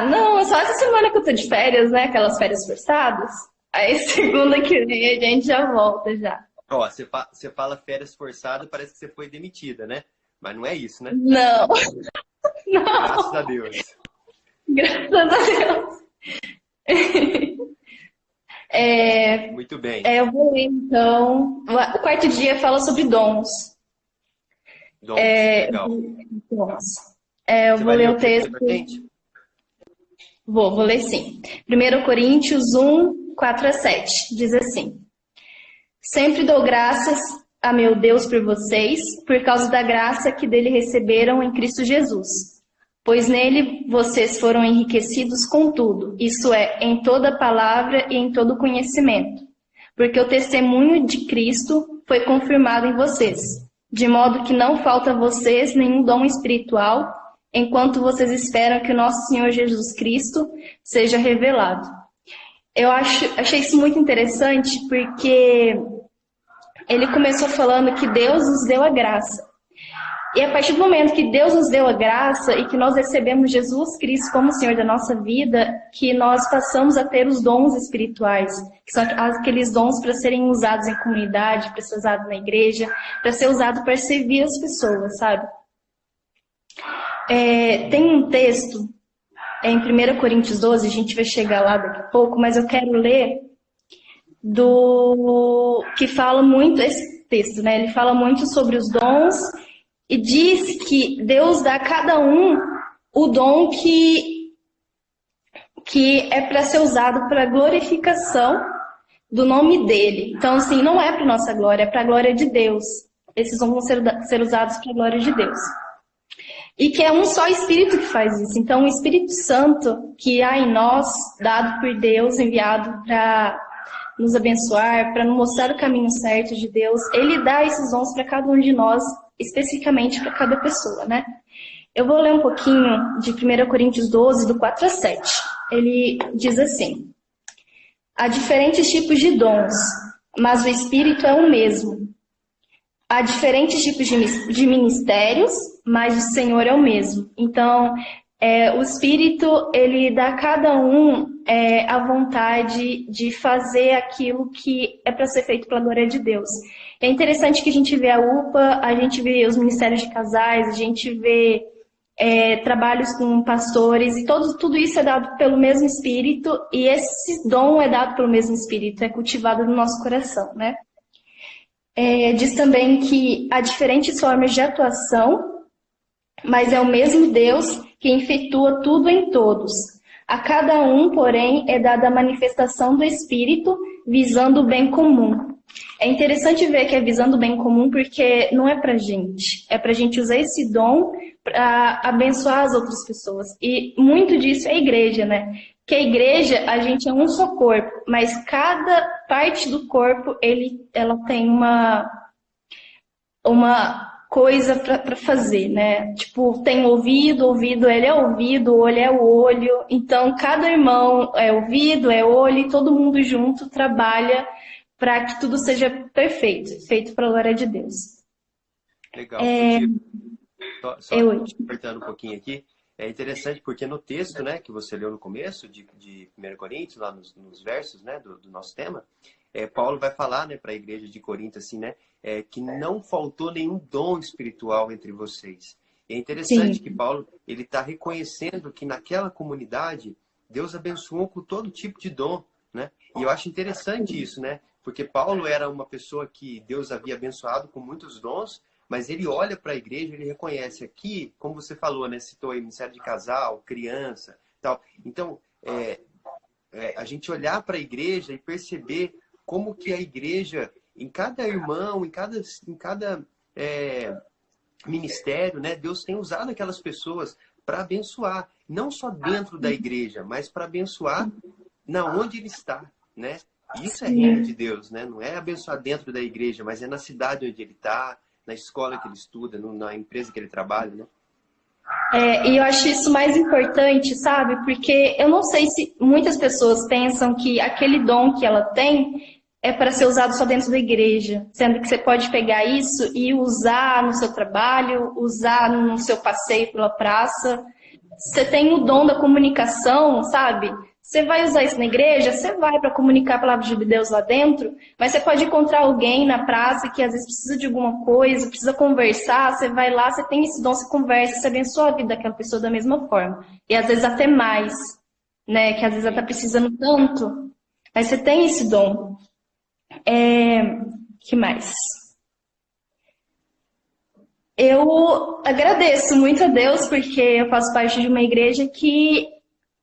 Não, só essa semana que eu tô de férias, né? Aquelas férias forçadas. Aí segunda que vem a gente já volta já. Ó, você fala férias forçadas, parece que você foi demitida, né? Mas não é isso, né? Não. Não. Graças a Deus. Graças a Deus. Muito bem. Eu vou ler, então. O 4º dia fala sobre dons. Dons, legal. Dons. Eu vou ler o texto. Vou ler sim. 1 Coríntios 1, 4 a 7. Diz assim: Sempre dou graças a meu Deus por vocês, por causa da graça que dele receberam em Cristo Jesus. Pois nele vocês foram enriquecidos com tudo, isso é, em toda palavra e em todo conhecimento. Porque o testemunho de Cristo foi confirmado em vocês, de modo que não falta a vocês nenhum dom espiritual, enquanto vocês esperam que o nosso Senhor Jesus Cristo seja revelado. Eu achei isso muito interessante porque ele começou falando que Deus nos deu a graça. E a partir do momento que Deus nos deu a graça e que nós recebemos Jesus Cristo como Senhor da nossa vida, que nós passamos a ter os dons espirituais, que são aqueles dons para serem usados em comunidade, para ser usado na igreja, para ser usado para servir as pessoas, sabe? Tem um texto em 1 Coríntios 12, a gente vai chegar lá daqui a pouco, mas eu quero ler que fala muito, esse texto, né? Ele fala muito sobre os dons e diz que Deus dá a cada um o dom que é para ser usado para a glorificação do nome dele. Então, assim, não é para nossa glória, é para a glória de Deus. Esses dons vão ser usados para a glória de Deus. E que é um só Espírito que faz isso. Então, o Espírito Santo que há em nós, dado por Deus, enviado para nos abençoar, para nos mostrar o caminho certo de Deus, ele dá esses dons para cada um de nós, especificamente para cada pessoa, né? Eu vou ler um pouquinho de 1 Coríntios 12, do 4 a 7. Ele diz assim: Há diferentes tipos de dons, mas o Espírito é o mesmo. Há diferentes tipos de ministérios, mas o Senhor é o mesmo. Então, o Espírito, ele dá a cada um a vontade de fazer aquilo que é para ser feito pela glória de Deus. É interessante que a gente vê a UPA, a gente vê os ministérios de casais, a gente vê trabalhos com pastores, e tudo isso é dado pelo mesmo Espírito, e esse dom é dado pelo mesmo Espírito, é cultivado no nosso coração, né? Diz também que há diferentes formas de atuação, mas é o mesmo Deus que efetua tudo em todos. A cada um, porém, é dada a manifestação do Espírito, visando o bem comum. É interessante ver que é visando o bem comum porque não é pra gente. É pra gente usar esse dom para abençoar as outras pessoas. E muito disso é a igreja, né? Que a igreja, a gente é um só corpo, mas cada parte do corpo, ela tem uma coisa para fazer, né? Tipo, tem ouvido, ouvido, ele é ouvido, olho é o olho. Então, cada irmão é ouvido, é olho, e todo mundo junto trabalha para que tudo seja perfeito, feito para a glória de Deus. Legal. Só Eu... apertando um pouquinho aqui. É interessante porque no texto, né, que você leu no começo de 1 Coríntios, lá nos versos, né, do nosso tema, Paulo vai falar, né, para a igreja de Corinto, assim, né, que não faltou nenhum dom espiritual entre vocês. E é interessante que Paulo, ele está reconhecendo que naquela comunidade, Deus abençoou com todo tipo de dom, né? E eu acho interessante isso, né? Porque Paulo era uma pessoa que Deus havia abençoado com muitos dons, mas ele olha para a igreja, ele reconhece aqui, como você falou, né? Citou aí ministério de casal, criança, tal. Então, a gente olhar para a igreja e perceber como que a igreja, em cada irmão, em cada ministério, né? Deus tem usado aquelas pessoas para abençoar, não só dentro da igreja, mas para abençoar na onde ele está, né? Isso é reino de Deus, né? Não é abençoar dentro da igreja, mas é na cidade onde ele está, na escola que ele estuda, na empresa que ele trabalha, né? E eu acho isso mais importante, sabe? Porque eu não sei se muitas pessoas pensam que aquele dom que ela tem é para ser usado só dentro da igreja, sendo que você pode pegar isso e usar no seu trabalho, usar no seu passeio pela praça. Você tem o dom da comunicação, sabe? Você vai usar isso na igreja, você vai para comunicar a palavra de Deus lá dentro, mas você pode encontrar alguém na praça que às vezes precisa de alguma coisa, precisa conversar, você vai lá, você tem esse dom, você conversa, você abençoa a vida daquela pessoa da mesma forma. E às vezes até mais, né? Que às vezes ela tá precisando tanto, mas você tem esse dom. Que mais? Eu agradeço muito a Deus porque eu faço parte de uma igreja que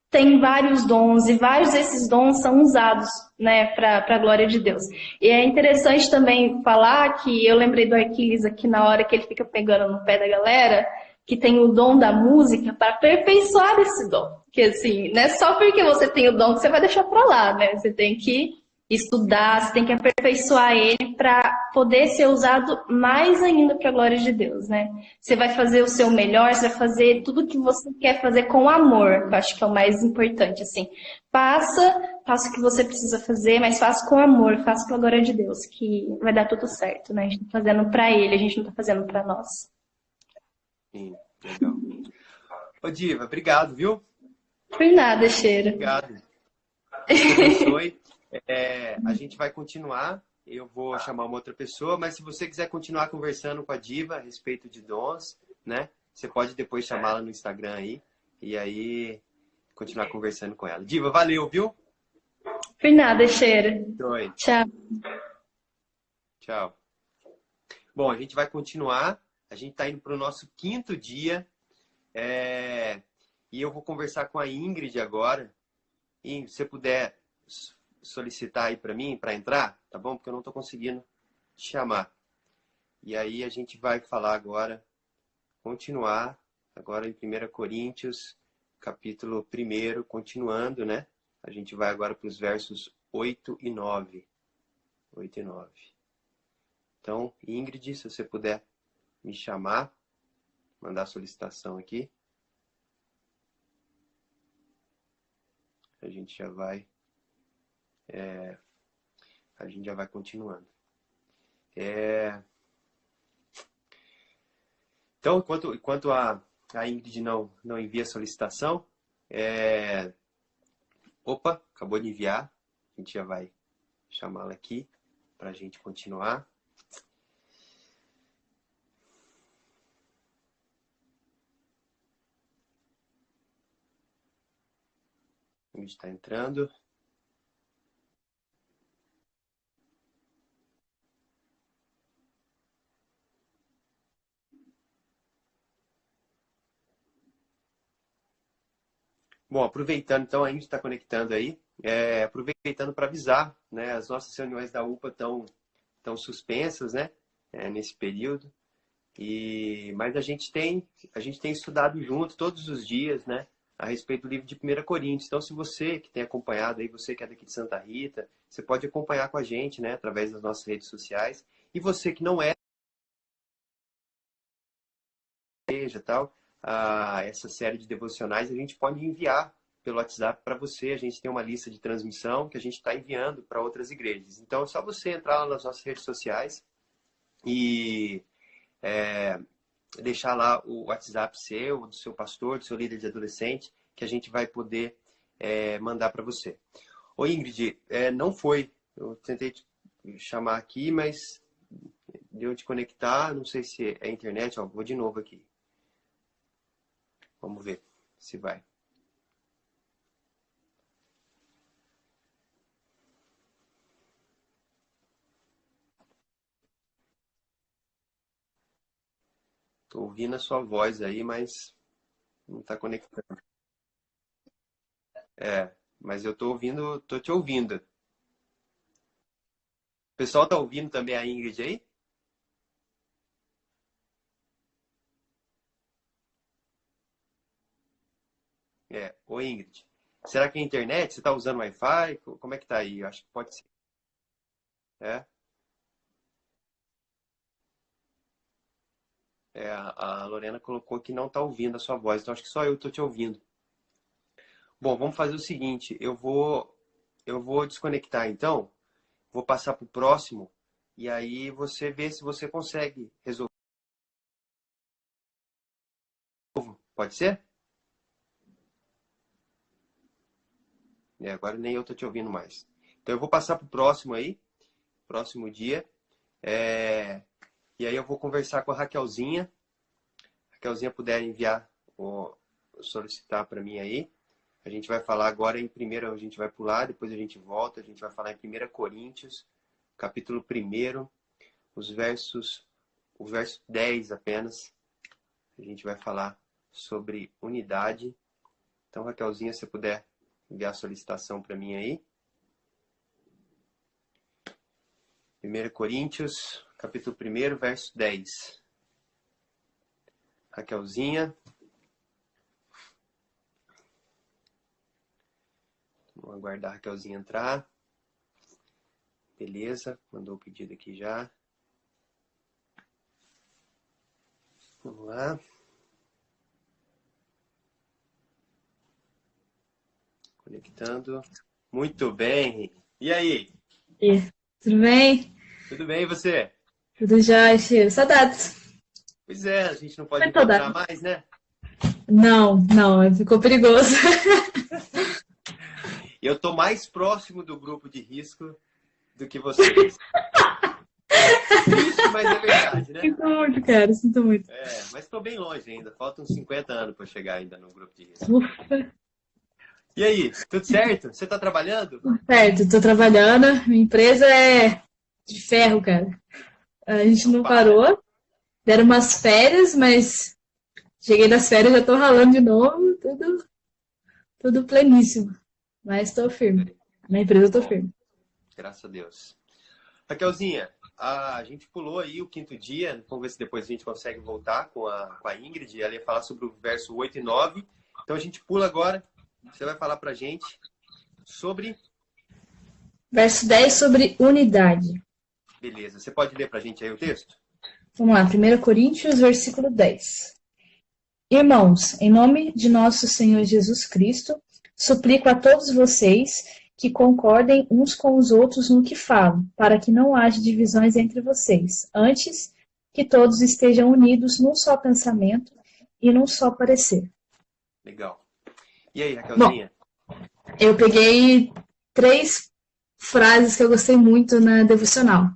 tem vários dons e vários desses dons são usados, né, para a glória de Deus. E é interessante também falar que eu lembrei do Aquiles aqui na hora que ele fica pegando no pé da galera, que tem o dom da música para aperfeiçoar esse dom. Que assim, não é só porque você tem o dom que você vai deixar para lá, né? Você tem que estudar, você tem que aperfeiçoar ele para poder ser usado mais ainda para a glória de Deus, né? Você vai fazer o seu melhor, você vai fazer tudo o que você quer fazer com amor, que eu acho que é o mais importante, assim. Faça o que você precisa fazer, mas faça com amor, faça com a glória de Deus, que vai dar tudo certo, né? A gente tá fazendo para ele, a gente não tá fazendo para nós. Sim, legal. Ô Diva, obrigado, viu? Por nada, Cheira. Obrigado. Deus abençoe. A gente vai continuar. Eu vou chamar uma outra pessoa, mas se você quiser continuar conversando com a Diva a respeito de dons, né? Você pode depois chamá-la no Instagram aí e aí continuar conversando com ela. Diva, valeu, viu? Por nada, Cheira. Oi. Tchau. Tchau. Bom, a gente vai continuar. A gente está indo para o nosso 5º dia. E eu vou conversar com a Ingrid agora. E se você puder solicitar aí para mim, para entrar, tá bom? Porque eu não estou conseguindo te chamar. E aí a gente vai falar agora, continuar, agora em 1 Coríntios, capítulo 1, continuando, né? A gente vai agora para os versos 8 e 9. 8 e 9. Então, Ingrid, se você puder me chamar, mandar a solicitação aqui. A gente já vai continuando. Então, enquanto a Ingrid não envia a solicitação, opa, acabou de enviar. A gente já vai chamá-la aqui para a gente continuar. A Ingrid está entrando. Bom, aproveitando, então, a gente está conectando aí, aproveitando para avisar, né, as nossas reuniões da UPA estão suspensas, né, nesse período, mas a gente tem estudado junto todos os dias, né, a respeito do livro de 1 Coríntios. Então, se você que tem acompanhado aí, você que é daqui de Santa Rita, você pode acompanhar com a gente, né, através das nossas redes sociais, e você que não é igreja e tal, essa série de devocionais, a gente pode enviar pelo WhatsApp para você. A gente tem uma lista de transmissão que a gente está enviando para outras igrejas. Então, é só você entrar lá nas nossas redes sociais e deixar lá o WhatsApp seu, do seu pastor, do seu líder de adolescente, que a gente vai poder mandar para você. Ô Ingrid, não foi. Eu tentei te chamar aqui, mas deu de conectar. Não sei se é a internet. Ó, vou de novo aqui. Vamos ver se vai. Tô ouvindo a sua voz aí, mas não está conectando. Mas eu tô te ouvindo. O pessoal tá ouvindo também a Ingrid aí? Ô Ingrid, será que é a internet? Você tá usando Wi-Fi? Como é que tá aí? Eu acho que pode ser. É, a Lorena colocou que não tá ouvindo a sua voz, então acho que só eu tô te ouvindo. Bom, vamos fazer o seguinte, eu vou desconectar então, vou passar pro próximo, e aí você vê se você consegue resolver. Pode ser? Agora nem eu tô te ouvindo mais. Então eu vou passar pro próximo aí, próximo dia. E aí eu vou conversar com a Raquelzinha. Raquelzinha puder enviar ou solicitar para mim aí. A gente vai falar agora em primeiro, a gente vai pular, depois a gente volta, a gente vai falar em 1 Coríntios, capítulo 1, o verso 10 apenas. A gente vai falar sobre unidade. Então, Raquelzinha, se você puder enviar a solicitação para mim aí. 1 Coríntios, capítulo 1, verso 10. Raquelzinha. Vamos aguardar a Raquelzinha entrar. Beleza, mandou o pedido aqui já. Vamos lá. Conectando. Muito bem. E aí? Tudo bem? Tudo bem, e você? Tudo jóia, filho. Saudades. Pois é, a gente não pode Muito encontrar saudades. mais, né? Não, ficou perigoso. Eu tô mais próximo do grupo de risco do que vocês. Triste, mas é verdade, né? Sinto muito, cara, sinto muito. Mas tô bem longe ainda. Faltam uns 50 anos para chegar ainda no grupo de risco. Ufa, E aí, tudo certo? Você tá trabalhando? certo, tô trabalhando. Minha empresa é de ferro, cara. A gente não parou. Deram umas férias, mas cheguei das férias, já tô ralando de novo. Tudo pleníssimo. Mas tô firme. Na empresa eu tô firme. Graças a Deus. Raquelzinha, a gente pulou aí o 5º dia. Vamos ver se depois a gente consegue voltar com a Ingrid. Ela ia falar sobre o verso 8 e 9. Então a gente pula agora. Você vai falar pra gente sobre... Verso 10 sobre unidade. Beleza. Você pode ler pra gente aí o texto? Vamos lá, 1 Coríntios, versículo 10. Irmãos, em nome de nosso Senhor Jesus Cristo, suplico a todos vocês que concordem uns com os outros no que falam, para que não haja divisões entre vocês. Antes, que todos estejam unidos num só pensamento e num só parecer. Legal. E aí, Raquelzinha? Eu peguei 3 frases que eu gostei muito na devocional.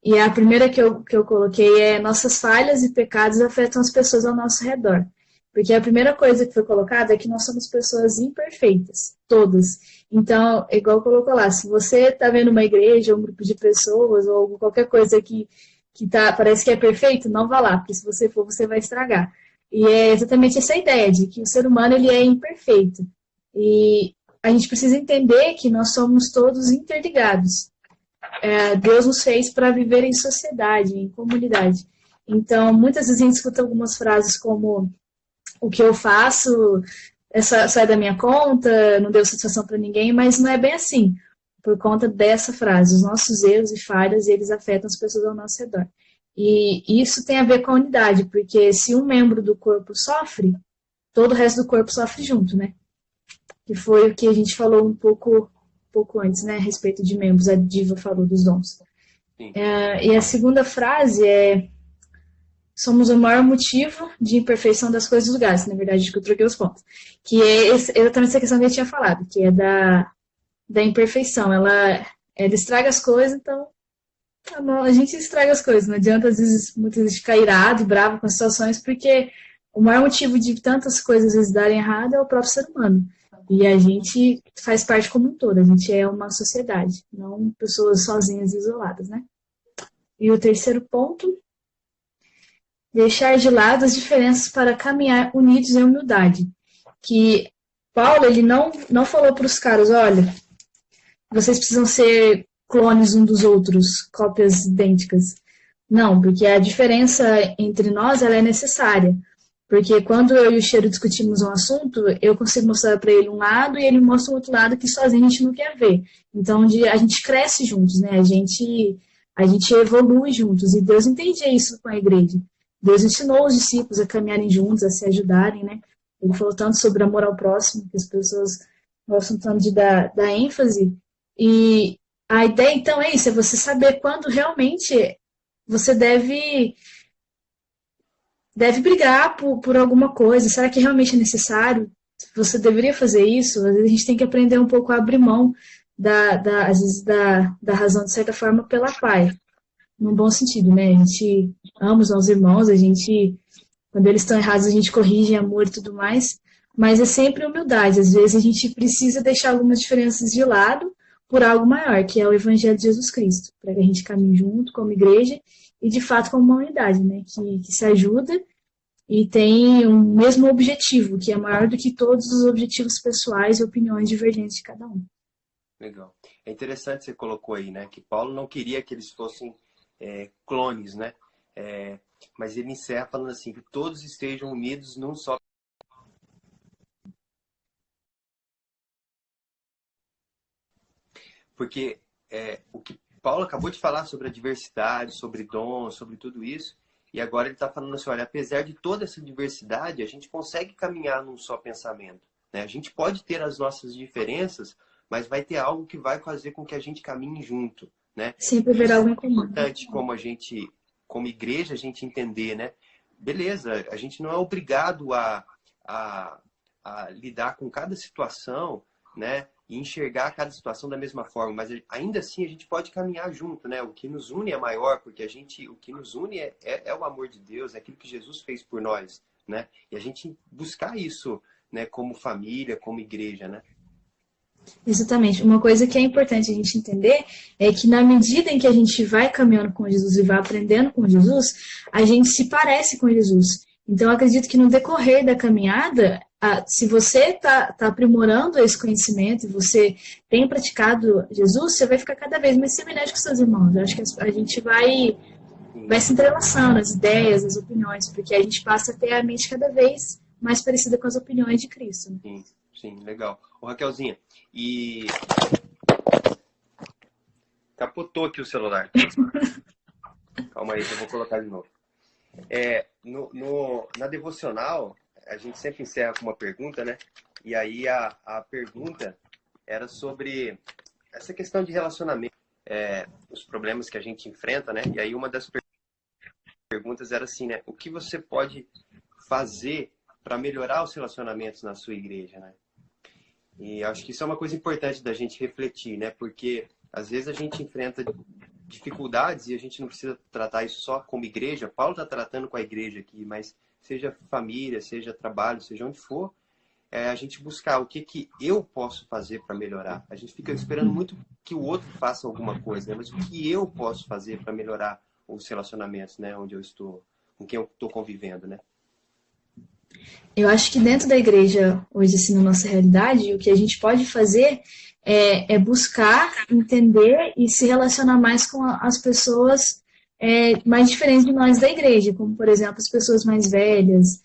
E a primeira que eu coloquei é: nossas falhas e pecados afetam as pessoas ao nosso redor. Porque a primeira coisa que foi colocada é que nós somos pessoas imperfeitas, todas. Então, igual colocou lá, se você está vendo uma igreja, um grupo de pessoas, ou qualquer coisa que parece que é perfeito, não vá lá, porque se você for, você vai estragar. E é exatamente essa ideia de que o ser humano ele é imperfeito. E a gente precisa entender que nós somos todos interligados. Deus nos fez para viver em sociedade, em comunidade. Então, muitas vezes a gente escuta algumas frases como: o que eu faço sai da minha conta, não deu satisfação para ninguém, mas não é bem assim. Por conta dessa frase, os nossos erros e falhas, eles afetam as pessoas ao nosso redor. E isso tem a ver com a unidade, porque se um membro do corpo sofre, todo o resto do corpo sofre junto, né? Que foi o que a gente falou um pouco antes, né? A respeito de membros, a Diva falou dos dons. E a segunda frase é: somos o maior motivo de imperfeição das coisas e lugares. Na verdade, que eu troquei os pontos. Que é exatamente essa questão que eu tinha falado, que é da imperfeição. Ela estraga as coisas, então a gente estraga as coisas. Não adianta, muitas vezes, ficar irado, bravo com as situações, porque o maior motivo de tantas coisas às vezes darem errado é o próprio ser humano. E a gente faz parte como um todo. A gente é uma sociedade, não pessoas sozinhas e isoladas, né? E o terceiro ponto: deixar de lado as diferenças para caminhar unidos em humildade. Que Paulo, ele não falou para os caras: olha, vocês precisam ser clones um dos outros, cópias idênticas. Não, porque a diferença entre nós, ela é necessária. Porque quando eu e o Cheiro discutimos um assunto, eu consigo mostrar para ele um lado e ele mostra o outro lado que sozinho a gente não quer ver. Então, a gente cresce juntos, né? A gente evolui juntos. E Deus entendia isso com a igreja. Deus ensinou os discípulos a caminharem juntos, a se ajudarem, né? Ele falou tanto sobre amor ao próximo, que as pessoas gostam tanto de dar ênfase. E a ideia, então, é isso: é você saber quando realmente você deve brigar por alguma coisa. Será que realmente é necessário? Você deveria fazer isso? Às vezes a gente tem que aprender um pouco a abrir mão, às vezes, da razão, de certa forma, pela paz. Num bom sentido, né? A gente ama os nossos irmãos, quando eles estão errados, a gente corrige em amor e tudo mais, mas é sempre humildade. Às vezes a gente precisa deixar algumas diferenças de lado por algo maior, que é o Evangelho de Jesus Cristo, para que a gente caminhe junto como igreja e, de fato, como uma unidade, né? Que se ajuda e tem o mesmo objetivo, que é maior do que todos os objetivos pessoais e opiniões divergentes de cada um. Legal. É interessante que você colocou aí, né? Que Paulo não queria que eles fossem clones, né? Mas ele encerra falando assim: que todos estejam unidos num só. Porque o que Paulo acabou de falar sobre a diversidade, sobre dons, sobre tudo isso, e agora ele está falando assim: olha, apesar de toda essa diversidade, a gente consegue caminhar num só pensamento, né? A gente pode ter as nossas diferenças, mas vai ter algo que vai fazer com que a gente caminhe junto, né? Sempre haverá algo em comum. É importante, como igreja, a gente entender, né? Beleza, a gente não é obrigado a lidar com cada situação, né? E enxergar cada situação da mesma forma, mas ainda assim a gente pode caminhar junto, né? O que nos une é maior, porque o que nos une é o amor de Deus, é aquilo que Jesus fez por nós, né? E a gente buscar isso, né? Como família, como igreja, né? Exatamente. Uma coisa que é importante a gente entender é que, na medida em que a gente vai caminhando com Jesus e vai aprendendo com Jesus, a gente se parece com Jesus. Então, eu acredito que no decorrer da caminhada, se você está aprimorando esse conhecimento e você tem praticado Jesus, você vai ficar cada vez mais semelhante com seus irmãos. Eu acho que a gente vai se entrelaçando as ideias, as opiniões, porque a gente passa a ter a mente cada vez mais parecida com as opiniões de Cristo, né? Sim, legal. Ô, Raquelzinha, e capotou aqui o celular. Calma aí, que eu vou colocar de novo. Na devocional, a gente sempre encerra com uma pergunta, né? E aí a pergunta era sobre essa questão de relacionamento, os problemas que a gente enfrenta, né? E aí uma das perguntas era assim, né? O que você pode fazer para melhorar os relacionamentos na sua igreja, né? E acho que isso é uma coisa importante da gente refletir, né? Porque às vezes a gente enfrenta dificuldades e a gente não precisa tratar isso só como igreja. Paulo está tratando com a igreja aqui, mas seja família, seja trabalho, seja onde for, a gente buscar o que eu posso fazer para melhorar. A gente fica esperando muito que o outro faça alguma coisa, né? Mas o que eu posso fazer para melhorar os relacionamentos, né? Onde eu estou, com quem eu estou convivendo, né? Eu acho que dentro da igreja, hoje, assim, na nossa realidade, o que a gente pode fazer é buscar, entender e se relacionar mais com as pessoas mais diferentes de nós da igreja, como, por exemplo, as pessoas mais velhas,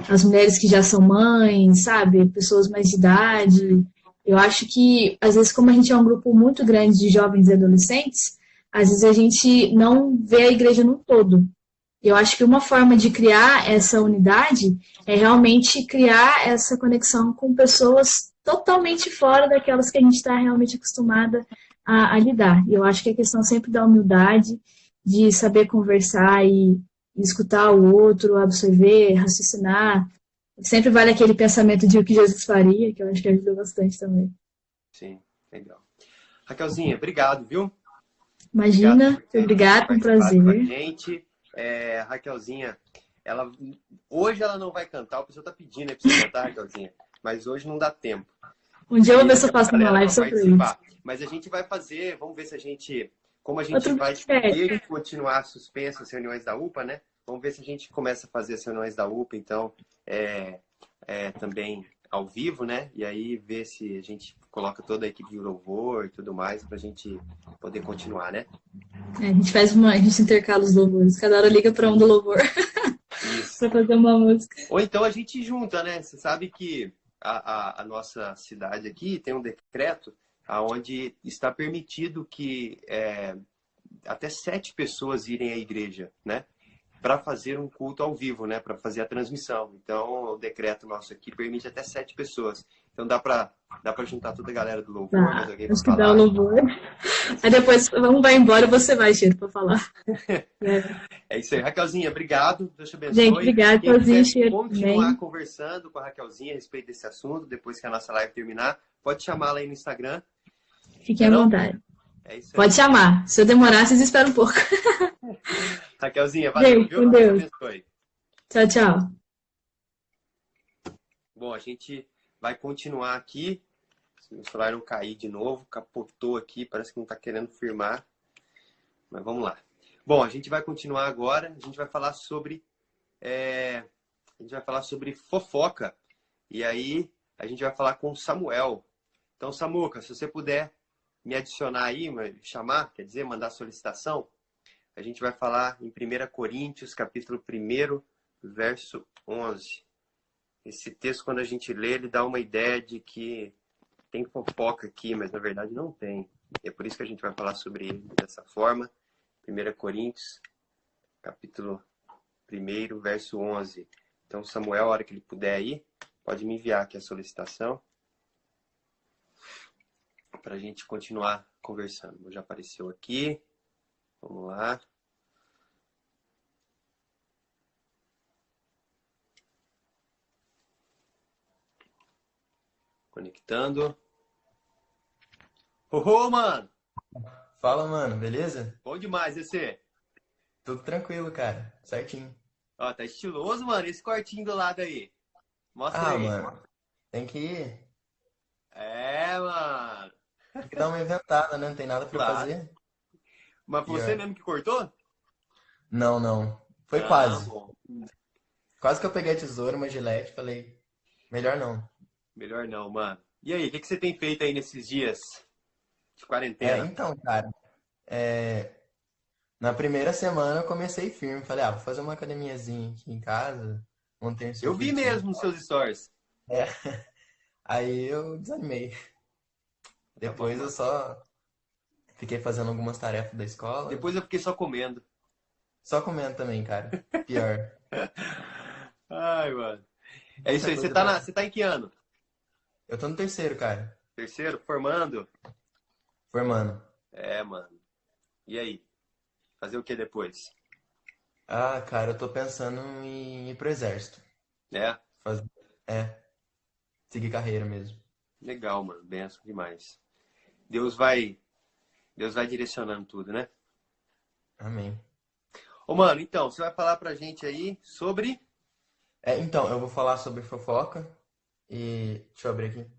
as mulheres que já são mães, sabe? Pessoas mais de idade. Eu acho que, às vezes, como a gente é um grupo muito grande de jovens e adolescentes, às vezes a gente não vê a igreja no todo. Eu acho que uma forma de criar essa unidade é realmente criar essa conexão com pessoas totalmente fora daquelas que a gente está realmente acostumada a lidar. E eu acho que a questão sempre da humildade, de saber conversar e escutar o outro, absorver, raciocinar. Sempre vale aquele pensamento de o que Jesus faria, que eu acho que ajuda bastante também. Sim, legal. Raquelzinha, obrigado, viu? Imagina, obrigado, um prazer. Com a gente. Raquelzinha, hoje ela não vai cantar, o pessoal tá pedindo aí pra você cantar, Raquelzinha, mas hoje não dá tempo. Um dia eu vou ver se eu faço uma live sobre isso. Mas a gente vai fazer, vamos ver se a gente, como a gente vai ter que continuar suspenso as reuniões da UPA, né? Vamos ver se a gente começa a fazer as reuniões da UPA, então, também ao vivo, né? E aí ver se a gente coloca toda a equipe de louvor e tudo mais pra gente poder continuar, né? A gente intercala os louvores. Cada hora liga para um do louvor para fazer uma música. Ou então a gente junta, né? Você sabe que a nossa cidade aqui tem um decreto onde está permitido que até 7 pessoas irem à igreja, né? Para fazer um culto ao vivo, né? Para fazer a transmissão. Então, o decreto nosso aqui permite até 7 pessoas. Então, dá para juntar toda a galera do louvor, mais alguém para falar. Dá o louvor. Aí depois, vamos vai embora, você vai, Cheiro, para falar. É isso aí. Raquelzinha, obrigado. Deus te abençoe. Gente, obrigado, Raquelzinha, Cheiro. Continuar conversando com a Raquelzinha a respeito desse assunto, depois que a nossa live terminar, pode chamá-la aí no Instagram. Fiquem à vontade. É isso aí. Pode chamar. Se eu demorar, vocês esperam um pouco. Raquelzinha, valeu, viu? Com Deus. Tchau, tchau. Bom, a gente vai continuar aqui. Se o celular não cair de novo, capotou aqui, parece que não está querendo firmar. Mas vamos lá. Bom, a gente vai continuar agora. A gente vai falar sobre fofoca. E aí a gente vai falar com o Samuel. Então, Samuca, se você puder me adicionar aí, chamar, quer dizer, mandar solicitação, a gente vai falar em 1 Coríntios, capítulo 1, verso 11. Esse texto, quando a gente lê, ele dá uma ideia de que tem fofoca aqui, mas na verdade não tem. E é por isso que a gente vai falar sobre ele dessa forma. 1 Coríntios, capítulo 1, verso 11. Então, Samuel, a hora que ele puder aí, pode me enviar aqui a solicitação para a gente continuar conversando. Já apareceu aqui. Vamos lá. Conectando. Ô, mano! Fala, mano, beleza? Bom demais, e você? Tudo tranquilo, cara. Certinho. Ó, tá estiloso, mano. Esse quartinho do lado aí. Mostra aí. Mano, tem que ir. Mano. Tem que dar uma inventada, né? Não tem nada pra fazer. Mas você mesmo que cortou? Não. Foi quase. Bom. Quase que eu peguei a tesoura, uma gilete, falei, melhor não. Melhor não, mano. E aí, o que você tem feito aí nesses dias de quarentena? Então, cara, na primeira semana eu comecei firme. Falei, vou fazer uma academiazinha aqui em casa. Montei um Eu vi mesmo nos seus stories. Aí eu desanimei. Depois eu só fiquei fazendo algumas tarefas da escola. Depois eu fiquei só comendo. Só comendo também, cara. Pior. Ai, mano. É isso aí. Você tá em que ano? Eu tô no terceiro, cara. Terceiro? Formando? Formando. Mano. E aí? Fazer o que depois? Cara, eu tô pensando em ir pro exército. Seguir carreira mesmo. Legal, mano. Benção demais. Deus vai direcionando tudo, né? Amém. Ô, mano, então, você vai falar pra gente aí sobre... Então, eu vou falar sobre fofoca e... Deixa eu abrir aqui.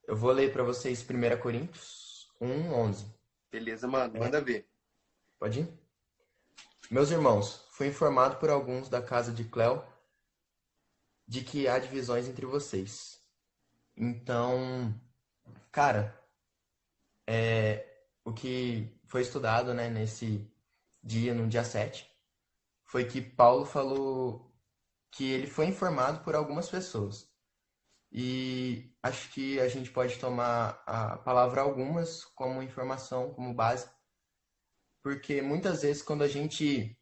Eu vou ler pra vocês 1 Coríntios 1, 11. Beleza, mano. Manda ver. Pode ir? Meus irmãos, fui informado por alguns da casa de Cléo de que há divisões entre vocês. Então, cara, o que foi estudado, né, nesse dia, no dia 7, foi que Paulo falou que ele foi informado por algumas pessoas. E acho que a gente pode tomar a palavra algumas como informação, como base, porque muitas vezes quando a gente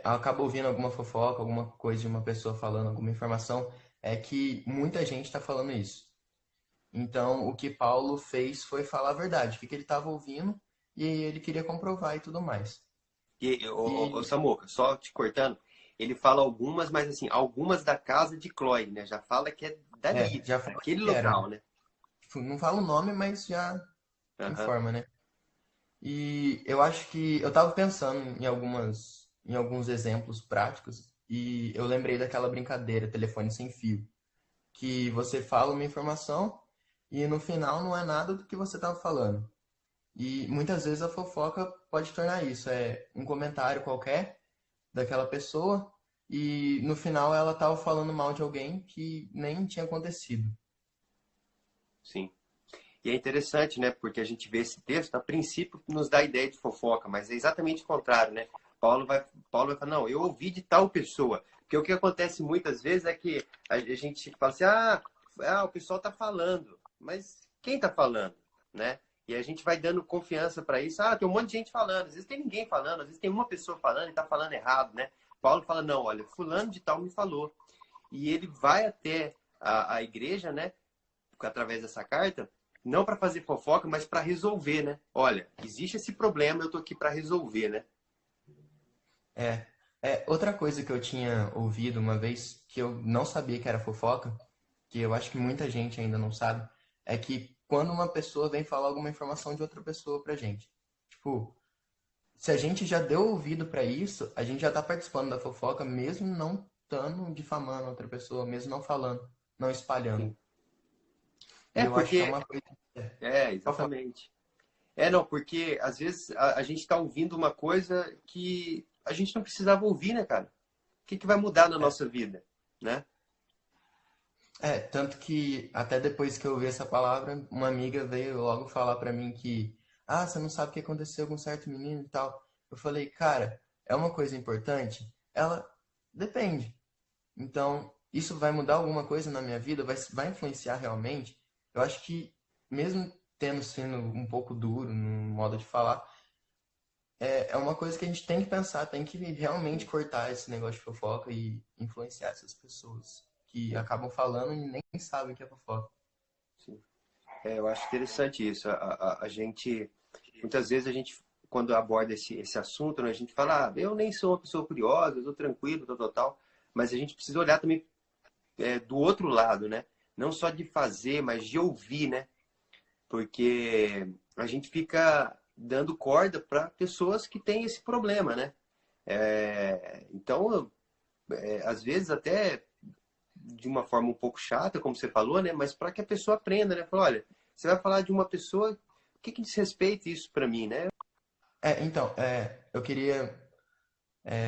acaba ouvindo alguma fofoca, alguma coisa de uma pessoa falando, alguma informação, é que muita gente está falando isso. Então, o que Paulo fez foi falar a verdade, o que ele estava ouvindo, e ele queria comprovar e tudo mais. Ô, Samuca, só te cortando, ele fala algumas, mas assim, algumas da casa de Chloe, né? Já fala que é dali, Já fala daquele que era, local, né? Não fala o nome, mas já Aham. informa, né? E eu acho que eu estava pensando em alguns exemplos práticos e eu lembrei daquela brincadeira, telefone sem fio, que você fala uma informação e no final não é nada do que você estava falando. E muitas vezes a fofoca pode tornar isso, é um comentário qualquer daquela pessoa e no final ela estava falando mal de alguém que nem tinha acontecido. Sim. E é interessante, né? Porque a gente vê esse texto, a princípio nos dá a ideia de fofoca, mas é exatamente o contrário, né? Paulo vai falar, não, eu ouvi de tal pessoa. Porque o que acontece muitas vezes é que a gente fala assim, o pessoal tá falando. Mas quem tá falando, né? E a gente vai dando confiança para isso. Tem um monte de gente falando. Às vezes tem ninguém falando, às vezes tem uma pessoa falando e tá falando errado, né? Paulo fala, não, olha, fulano de tal me falou. E ele vai até a igreja, né? Através dessa carta, não para fazer fofoca, mas para resolver, né? Olha, existe esse problema, eu tô aqui para resolver, né? Outra coisa que eu tinha ouvido uma vez, que eu não sabia que era fofoca, que eu acho que muita gente ainda não sabe, é que quando uma pessoa vem falar alguma informação de outra pessoa pra gente. Tipo, se a gente já deu ouvido pra isso, a gente já tá participando da fofoca, mesmo não estando difamando outra pessoa, mesmo não falando, não espalhando. Sim. E eu acho que é Porque... uma coisa... Pode falar. exatamente. Não, porque às vezes a gente tá ouvindo uma coisa que a gente não precisava ouvir, né, cara? O que vai mudar na nossa vida, né? Tanto que até depois que eu ouvi essa palavra, uma amiga veio logo falar pra mim que, você não sabe o que aconteceu com um certo menino e tal. Eu falei, cara, é uma coisa importante? Ela, depende. Então, isso vai mudar alguma coisa na minha vida? Vai influenciar realmente? Eu acho que, mesmo tendo sido um pouco duro no modo de falar, é uma coisa que a gente tem que pensar, tem que realmente cortar esse negócio de fofoca e influenciar essas pessoas que acabam falando e nem sabem que é fofoca. Sim. Eu acho interessante isso. A gente, muitas vezes a gente, quando aborda esse assunto, né, a gente fala, eu nem sou uma pessoa curiosa, eu tô tranquilo, tal. Mas a gente precisa olhar também do outro lado, né? Não só de fazer, mas de ouvir, né? Porque a gente fica dando corda para pessoas que têm esse problema, né? Então, às vezes até de uma forma um pouco chata, como você falou, né? Mas para que a pessoa aprenda, né? Fala, olha, você vai falar de uma pessoa, o que diz respeito isso para mim, né? Então, eu queria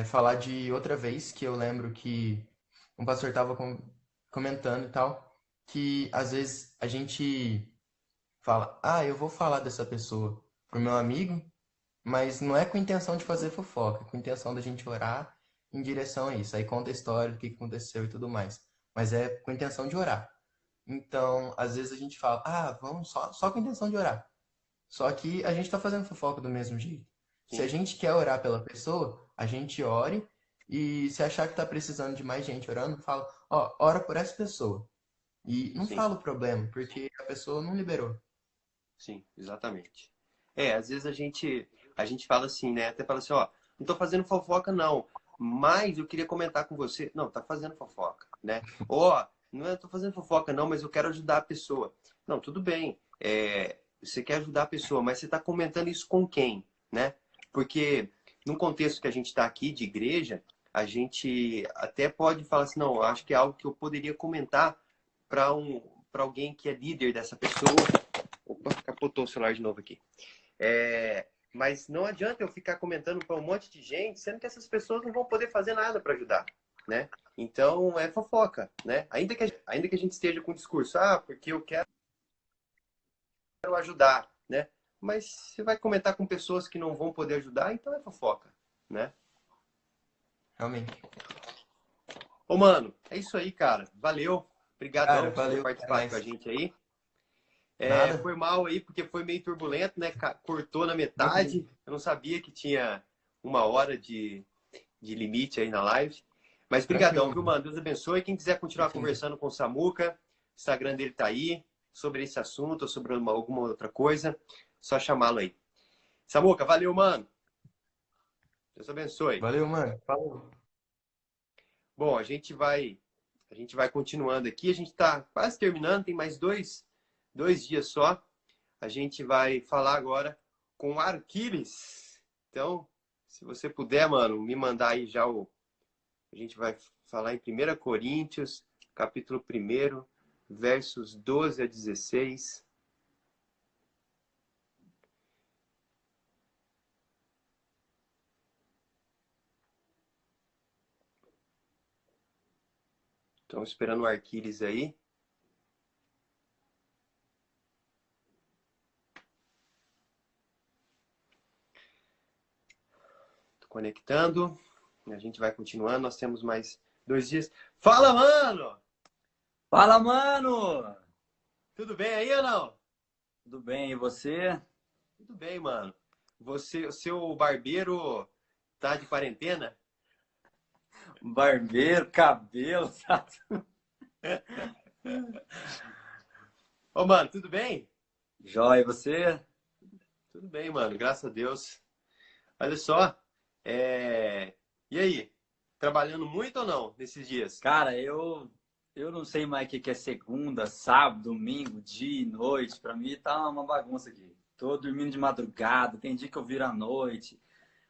falar de outra vez que eu lembro que um pastor estava comentando e tal, que às vezes a gente fala, eu vou falar dessa pessoa pro meu amigo, mas não é com intenção de fazer fofoca, é com intenção da gente orar em direção a isso. Aí conta a história do que aconteceu e tudo mais. Mas é com intenção de orar. Então, às vezes a gente fala, vamos só com a intenção de orar. Só que a gente está fazendo fofoca do mesmo jeito. Se a Sim. gente quer orar pela pessoa, a gente ore. E se achar que está precisando de mais gente orando, fala, ora por essa pessoa. E não Sim. fala o problema, porque a pessoa não liberou. Sim, exatamente. Às vezes a gente fala assim, né? Até fala assim, não tô fazendo fofoca não, mas eu queria comentar com você. Não, tá fazendo fofoca, né? Não tô fazendo fofoca não, mas eu quero ajudar a pessoa. Não, tudo bem. Você quer ajudar a pessoa, mas você tá comentando isso com quem, né? Porque no contexto que a gente está aqui de igreja, a gente até pode falar assim, não, acho que é algo que eu poderia comentar para alguém que é líder dessa pessoa. Opa, capotou o celular de novo aqui. Mas não adianta eu ficar comentando para um monte de gente, sendo que essas pessoas não vão poder fazer nada para ajudar, né? Então é fofoca, né? Ainda que a gente esteja com o discurso, porque eu quero ajudar, né? Mas você vai comentar com pessoas que não vão poder ajudar, então é fofoca, né? Realmente. Mano, é isso aí, cara. Valeu. Obrigadão Cara, por você ter valeu. participado com a gente aí. Nada? Foi mal aí, porque foi meio turbulento, né? Cortou na metade. Eu não sabia que tinha 1 hora de limite aí na live. Mas brigadão, viu, mano? Deus abençoe. Quem quiser continuar conversando com o Samuca, o Instagram dele tá aí, sobre esse assunto ou sobre alguma outra coisa, só chamá-lo aí. Samuca, valeu, mano. Deus abençoe. Valeu, mano. Falou. Bom, a gente vai continuando aqui. A gente está quase terminando, tem mais dois dias só. A gente vai falar agora com o Arquiles. Então, se você puder, mano, me mandar aí já a gente vai falar em 1 Coríntios, capítulo 1, versos 12 a 16. Estão esperando o Arquiles aí. Tô conectando. A gente vai continuando. Nós temos mais 2 dias. Fala, mano! Fala, mano! Tudo bem aí ou não? Tudo bem, e você? Tudo bem, mano. O seu barbeiro tá de quarentena? Barbeiro, cabelo, sabe? Ô, mano, tudo bem? Jóia, e você? Tudo bem, mano. Graças a Deus. Olha só. E aí? Trabalhando muito ou não nesses dias? Cara, eu não sei mais o que é segunda, sábado, domingo, dia e noite. Pra mim tá uma bagunça aqui. Tô dormindo de madrugada, tem dia que eu viro à noite,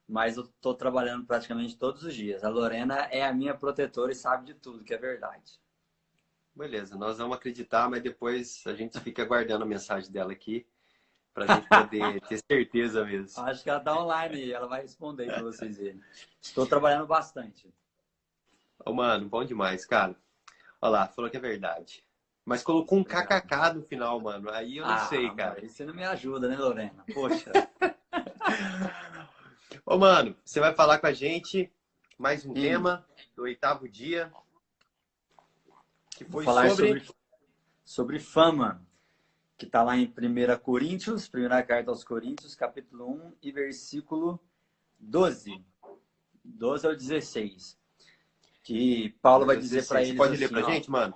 mas eu tô trabalhando praticamente todos os dias. A Lorena é a minha protetora e sabe de tudo, que é verdade. Beleza, nós vamos acreditar, mas depois a gente fica aguardando a mensagem dela aqui pra gente poder ter certeza mesmo. Acho que ela tá online e ela vai responder pra vocês verem. Estou trabalhando bastante. Ô, mano, bom demais, cara. Olha lá, falou que é verdade. Mas colocou um kkk no final, mano. Aí eu não sei, cara. Aí você não me ajuda, né, Lorena? Poxa. Ô, mano, você vai falar com a gente mais um tema do 8º dia. Que Vou foi falar sobre fama, que está lá em 1 Coríntios, primeira carta aos Coríntios, capítulo 1 e versículo 12. 12 ao 16. Que Paulo vai dizer para eles. Você pode assim, ler pra gente, mano?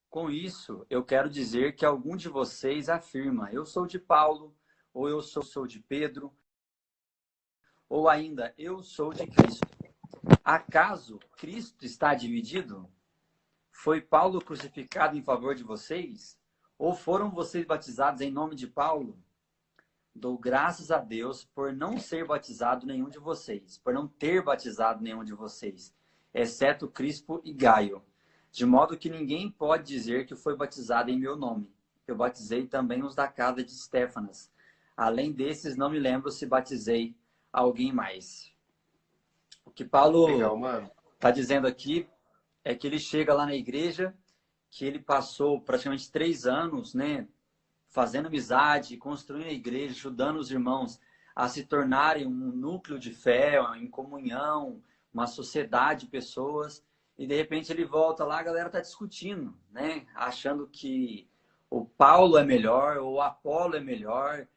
Com isso, eu quero dizer que algum de vocês afirma: eu sou de Paulo, ou eu sou de Pedro, ou ainda, eu sou de Cristo. Acaso Cristo está dividido? Foi Paulo crucificado em favor de vocês? Ou foram vocês batizados em nome de Paulo? Dou graças a Deus por não ser batizado nenhum de vocês, por não ter batizado nenhum de vocês, exceto Crispo e Gaio. De modo que ninguém pode dizer que foi batizado em meu nome. Eu batizei também os da casa de Estéfanas. Além desses, não me lembro se batizei alguém mais. O que Paulo está dizendo aqui é que ele chega lá na igreja, que ele passou praticamente 3 anos, né, fazendo amizade, construindo a igreja, ajudando os irmãos a se tornarem um núcleo de fé, em comunhão, uma sociedade de pessoas. E de repente ele volta lá, a galera está discutindo, né, achando que o Paulo é melhor, ou o Apolo é melhor,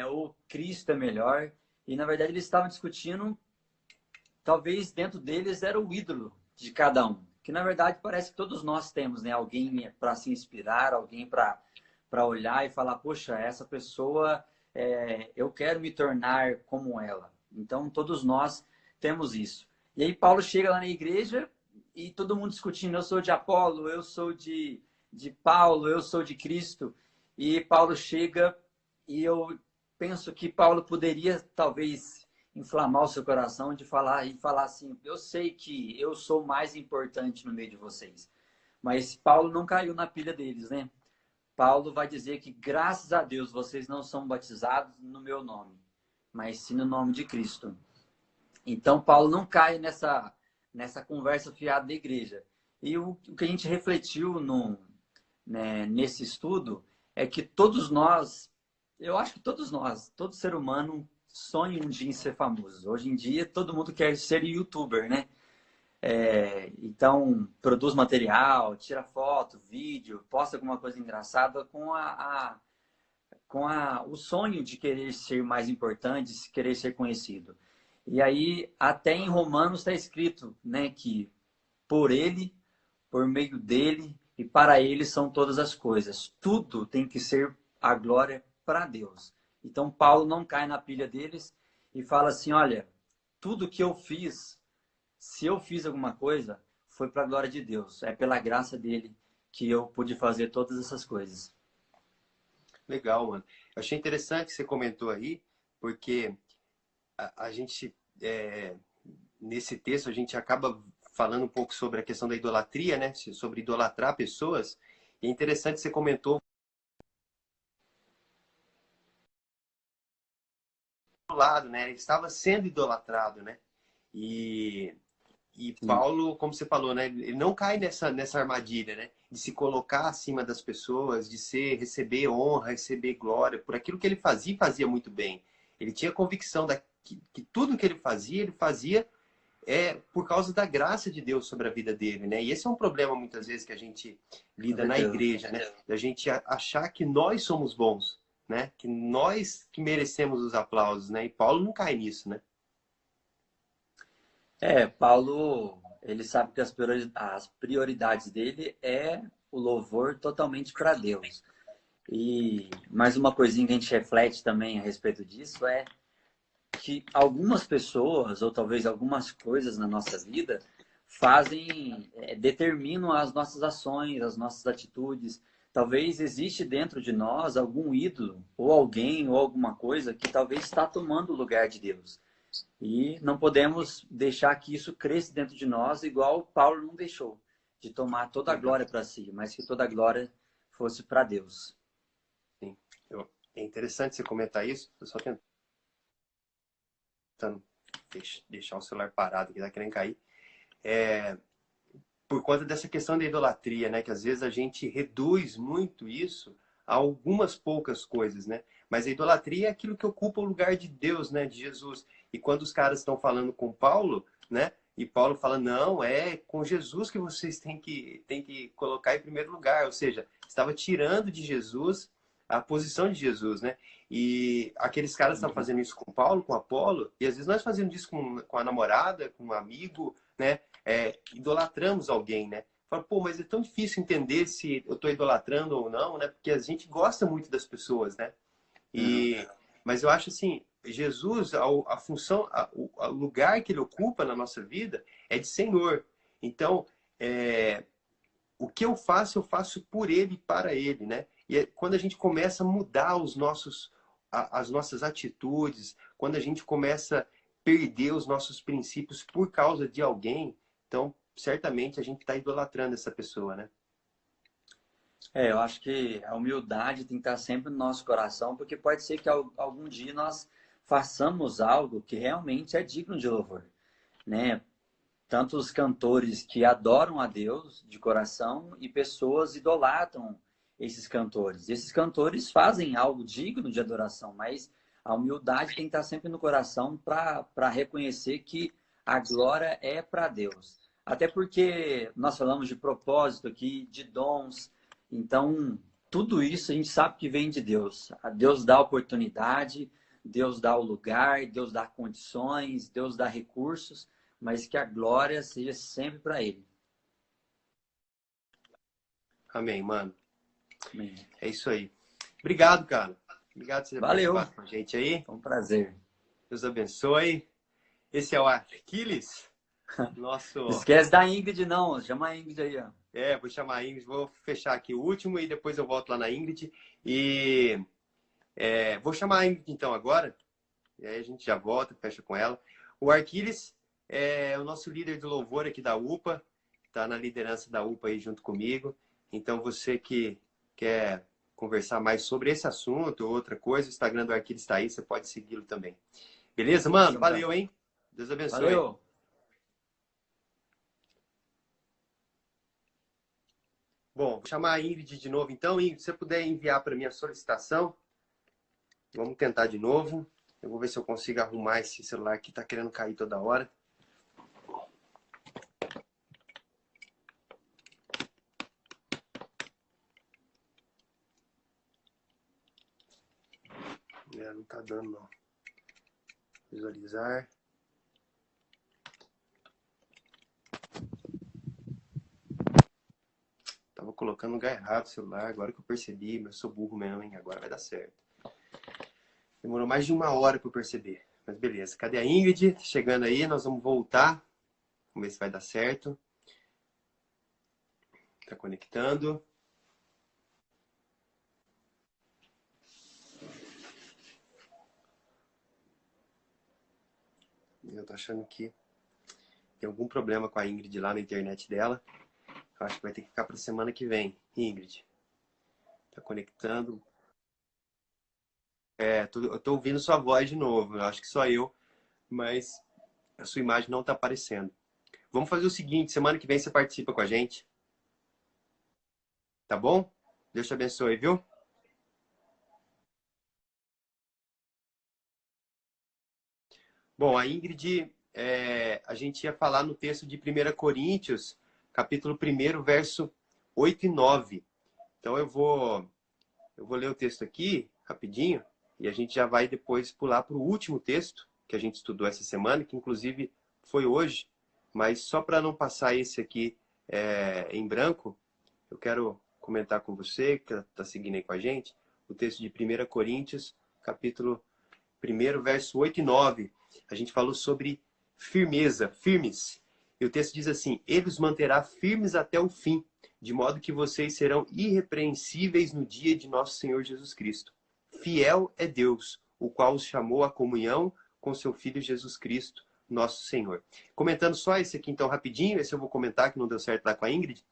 ou Cristo é melhor. E na verdade eles estavam discutindo, talvez dentro deles era o ídolo de cada um. Que na verdade parece que todos nós temos, né? Alguém para se inspirar, alguém para olhar e falar, poxa, essa pessoa, eu quero me tornar como ela. Então todos nós temos isso. E aí Paulo chega lá na igreja e todo mundo discutindo, eu sou de Apolo, eu sou de Paulo, eu sou de Cristo. E Paulo chega e eu penso que Paulo poderia talvez inflamar o seu coração de falar assim, eu sei que eu sou mais importante no meio de vocês. Mas Paulo não caiu na pilha deles, né? Paulo vai dizer que graças a Deus vocês não são batizados no meu nome, mas sim no nome de Cristo. Então Paulo não cai nessa conversa fiada da igreja. E o que a gente refletiu nesse estudo é que todos nós, eu acho que todos nós, todo ser humano sonha um dia em ser famoso. Hoje em dia todo mundo quer ser youtuber, né? Então, produz material, tira foto, vídeo, posta alguma coisa engraçada com o sonho de querer ser mais importante, de querer ser conhecido. E aí, até em Romanos está escrito, né, que por ele, por meio dele e para ele são todas as coisas. Tudo tem que ser a glória para Deus. Então, Paulo não cai na pilha deles e fala assim, olha, tudo que eu fiz, se eu fiz alguma coisa, foi para a glória de Deus. É pela graça dele que eu pude fazer todas essas coisas. Legal, mano. Eu achei interessante que você comentou aí, porque a gente, nesse texto, a gente acaba falando um pouco sobre a questão da idolatria, né? Sobre idolatrar pessoas. E é interessante que você comentou do lado, né? Ele estava sendo idolatrado, né? E Paulo, como você falou, né? Ele não cai nessa armadilha, né? De se colocar acima das pessoas, de receber honra, receber glória por aquilo que ele fazia, e fazia muito bem. Ele tinha convicção que tudo que ele fazia por causa da graça de Deus sobre a vida dele, né? E esse é um problema muitas vezes que a gente lida na igreja, né? Da gente achar que nós somos bons, né? Que nós que merecemos os aplausos, né? E Paulo não cai nisso, né? Paulo, ele sabe que as prioridades dele é o louvor totalmente para Deus. E mais uma coisinha que a gente reflete também a respeito disso é que algumas pessoas, ou talvez algumas coisas na nossa vida, determinam as nossas ações, as nossas atitudes. Talvez existe dentro de nós algum ídolo, ou alguém, ou alguma coisa que talvez está tomando o lugar de Deus. E não podemos deixar que isso cresça dentro de nós, igual Paulo não deixou, de tomar toda a glória para si, mas que toda a glória fosse para Deus. Sim. É interessante você comentar isso. Eu só tentando deixar o celular parado, que tá querendo cair. Por conta dessa questão da idolatria, né? Que às vezes a gente reduz muito isso a algumas poucas coisas, né? Mas a idolatria é aquilo que ocupa o lugar de Deus, né? De Jesus. E quando os caras estão falando com Paulo, né? E Paulo fala, não, é com Jesus que vocês têm que colocar em primeiro lugar. Ou seja, estava tirando de Jesus a posição de Jesus, né? E aqueles caras estão fazendo isso com Paulo, com Apolo, e às vezes nós fazemos isso com a namorada, com um amigo, né? Idolatramos alguém, né? Fala, pô, mas é tão difícil entender se eu estou idolatrando ou não, né? Porque a gente gosta muito das pessoas, né? Mas eu acho assim, Jesus, a função, o lugar que ele ocupa na nossa vida é de Senhor. Então, o que eu faço por ele e para ele, né? E quando a gente começa a mudar as nossas atitudes, quando a gente começa a perder os nossos princípios por causa de alguém, então, certamente a gente está idolatrando essa pessoa, né? Eu acho que a humildade tem que estar sempre no nosso coração, porque pode ser que algum dia nós façamos algo que realmente é digno de louvor, né? Tanto os cantores que adoram a Deus de coração e pessoas idolatram esses cantores. Esses cantores fazem algo digno de adoração, mas a humildade tem que estar sempre no coração para reconhecer que a glória é para Deus. Até porque nós falamos de propósito aqui, de dons. Então, tudo isso a gente sabe que vem de Deus. Deus dá oportunidade, Deus dá o lugar, Deus dá condições, Deus dá recursos, mas que a glória seja sempre para Ele. Amém, mano. Amém. É isso aí. Obrigado, cara. Obrigado por você ter participado com a gente aí. Foi um prazer. Deus abençoe. Esse é o Aquiles. Nosso... Não esquece da Ingrid, não. Chama a Ingrid aí, ó. Vou chamar a Ingrid. Vou fechar aqui o último e depois eu volto lá na Ingrid. E vou chamar a Ingrid então agora. E aí a gente já volta, fecha com ela. O Aquiles é o nosso líder de louvor aqui da UPA. Está na liderança da UPA aí junto comigo. Então você que quer conversar mais sobre esse assunto ou outra coisa, o Instagram do Aquiles está aí, você pode segui-lo também. Beleza, mano? Valeu, hein? Deus abençoe. Valeu. Bom, vou chamar a Ingrid de novo então. Ingrid, se você puder enviar para mim a solicitação, vamos tentar de novo. Eu vou ver se eu consigo arrumar esse celular que está querendo cair toda hora. Não tá dando, não. Visualizar. Tava colocando no lugar errado o celular, agora que eu percebi, mas eu sou burro mesmo, hein? Agora vai dar certo. Demorou mais de 1 hora para eu perceber. Mas beleza. Cadê a Ingrid? Chegando aí, nós vamos voltar. Vamos ver se vai dar certo. Tá conectando. Eu tô achando que tem algum problema com a Ingrid lá na internet dela. Eu acho que vai ter que ficar para semana que vem. Ingrid. Tá conectando. Eu tô ouvindo sua voz de novo. Eu acho que só eu, mas a sua imagem não tá aparecendo. Vamos fazer o seguinte, semana que vem você participa com a gente. Tá bom? Deus te abençoe, viu? Bom, a Ingrid, a gente ia falar no texto de 1 Coríntios, capítulo 1, verso 8 e 9. Então eu vou ler o texto aqui, rapidinho, e a gente já vai depois pular para o último texto que a gente estudou essa semana, que inclusive foi hoje, mas só para não passar esse aqui em branco, eu quero comentar com você, que está seguindo aí com a gente, o texto de 1 Coríntios, capítulo 1, verso 8 e 9. A gente falou sobre firmeza, firmes. E o texto diz assim: Ele os manterá firmes até o fim, de modo que vocês serão irrepreensíveis no dia de nosso Senhor Jesus Cristo. Fiel é Deus, o qual os chamou à comunhão com seu Filho Jesus Cristo, nosso Senhor. Comentando só esse aqui então rapidinho, esse eu vou comentar que não deu certo lá com a Ingrid.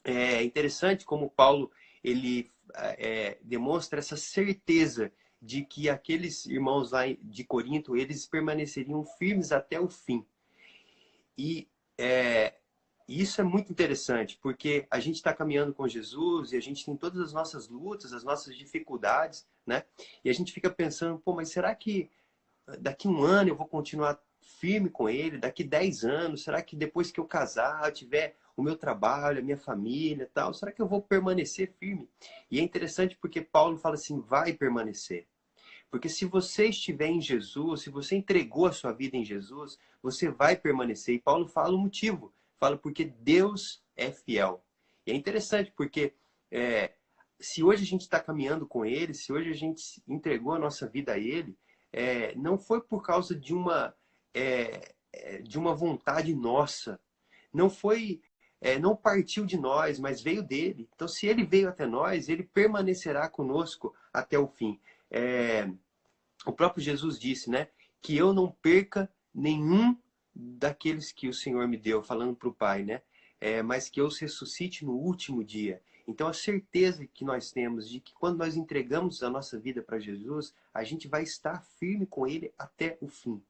É interessante como Paulo ele demonstra essa certeza de que aqueles irmãos lá de Corinto, eles permaneceriam firmes até o fim. E isso é muito interessante, porque a gente está caminhando com Jesus e a gente tem todas as nossas lutas, as nossas dificuldades, né? E a gente fica pensando, pô, mas será que daqui 1 ano eu vou continuar firme com ele? Daqui 10 anos? Será que depois que eu casar, eu tiver o meu trabalho, a minha família e tal, será que eu vou permanecer firme? E é interessante porque Paulo fala assim, vai permanecer. Porque se você estiver em Jesus, se você entregou a sua vida em Jesus, você vai permanecer. E Paulo fala o motivo. Fala porque Deus é fiel. E é interessante porque se hoje a gente está caminhando com Ele, se hoje a gente entregou a nossa vida a Ele, não foi por causa de uma vontade nossa. Não foi, não partiu de nós, mas veio dele. Então, se Ele veio até nós, Ele permanecerá conosco até o fim. O próprio Jesus disse, né, que eu não perca nenhum daqueles que o Senhor me deu, falando para o Pai, né, mas que eu os ressuscite no último dia. Então, a certeza que nós temos de que quando nós entregamos a nossa vida para Jesus, a gente vai estar firme com Ele até o fim,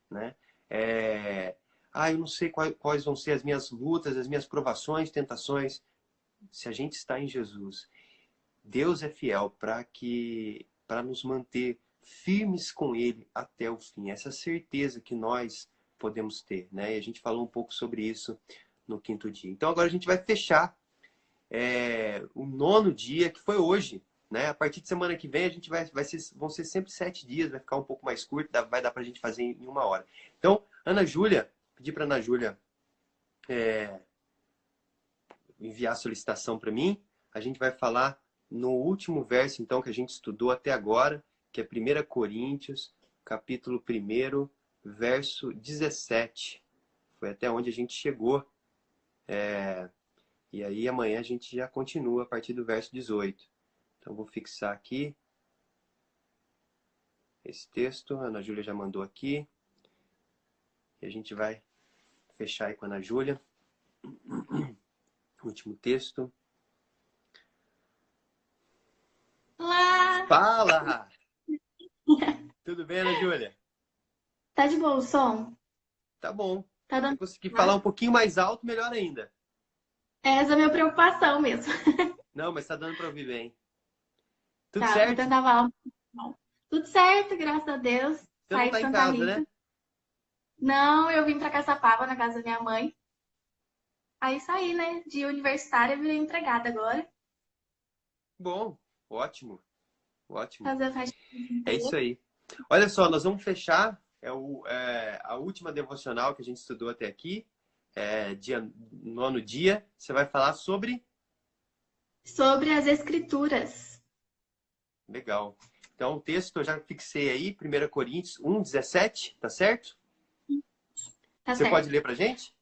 né? Eu não sei quais vão ser as minhas lutas, as minhas provações, tentações. Se a gente está em Jesus, Deus é fiel para nos manter firmes com Ele até o fim. Essa certeza que nós podemos ter, né? E a gente falou um pouco sobre isso no 5º dia. Então agora a gente vai fechar o 9º dia, que foi hoje, né? A partir de semana que vem a gente vão ser sempre 7 dias, vai ficar um pouco mais curto, vai dar pra gente fazer em 1 hora. Então, Ana Júlia, pedi pra Ana Júlia enviar a solicitação para mim. A gente vai falar no último verso, então, que a gente estudou até agora, que é 1 Coríntios, capítulo 1, verso 17. Foi até onde a gente chegou. E aí amanhã a gente já continua a partir do verso 18. Então vou fixar aqui esse texto. A Ana Júlia já mandou aqui. E a gente vai fechar aí com a Ana Júlia. Último texto. Olá! Fala! Tudo bem, Ana Júlia? Tá de boa o som? Tá bom. Tá Se dando... conseguir falar um pouquinho mais alto, melhor ainda. Essa é a minha preocupação mesmo. Não, mas tá dando pra ouvir bem. Tudo Tá, certo? vou tentar falar um pouco. Tudo certo, graças a Deus. Você Saí não tá de em Santa casa, Rita. né? Não, eu vim pra Caçapava, na casa da minha mãe. Aí saí, né? De universitária, virei empregada agora. Bom, ótimo. Ótimo. Fazer a faixa É isso aí. Olha só, nós vamos fechar a última devocional que a gente estudou até aqui. Nono dia. Você vai falar sobre as Escrituras. Legal. Então, o texto eu já fixei aí, 1 Coríntios 1:17, tá certo? Tá Você certo. pode ler pra gente?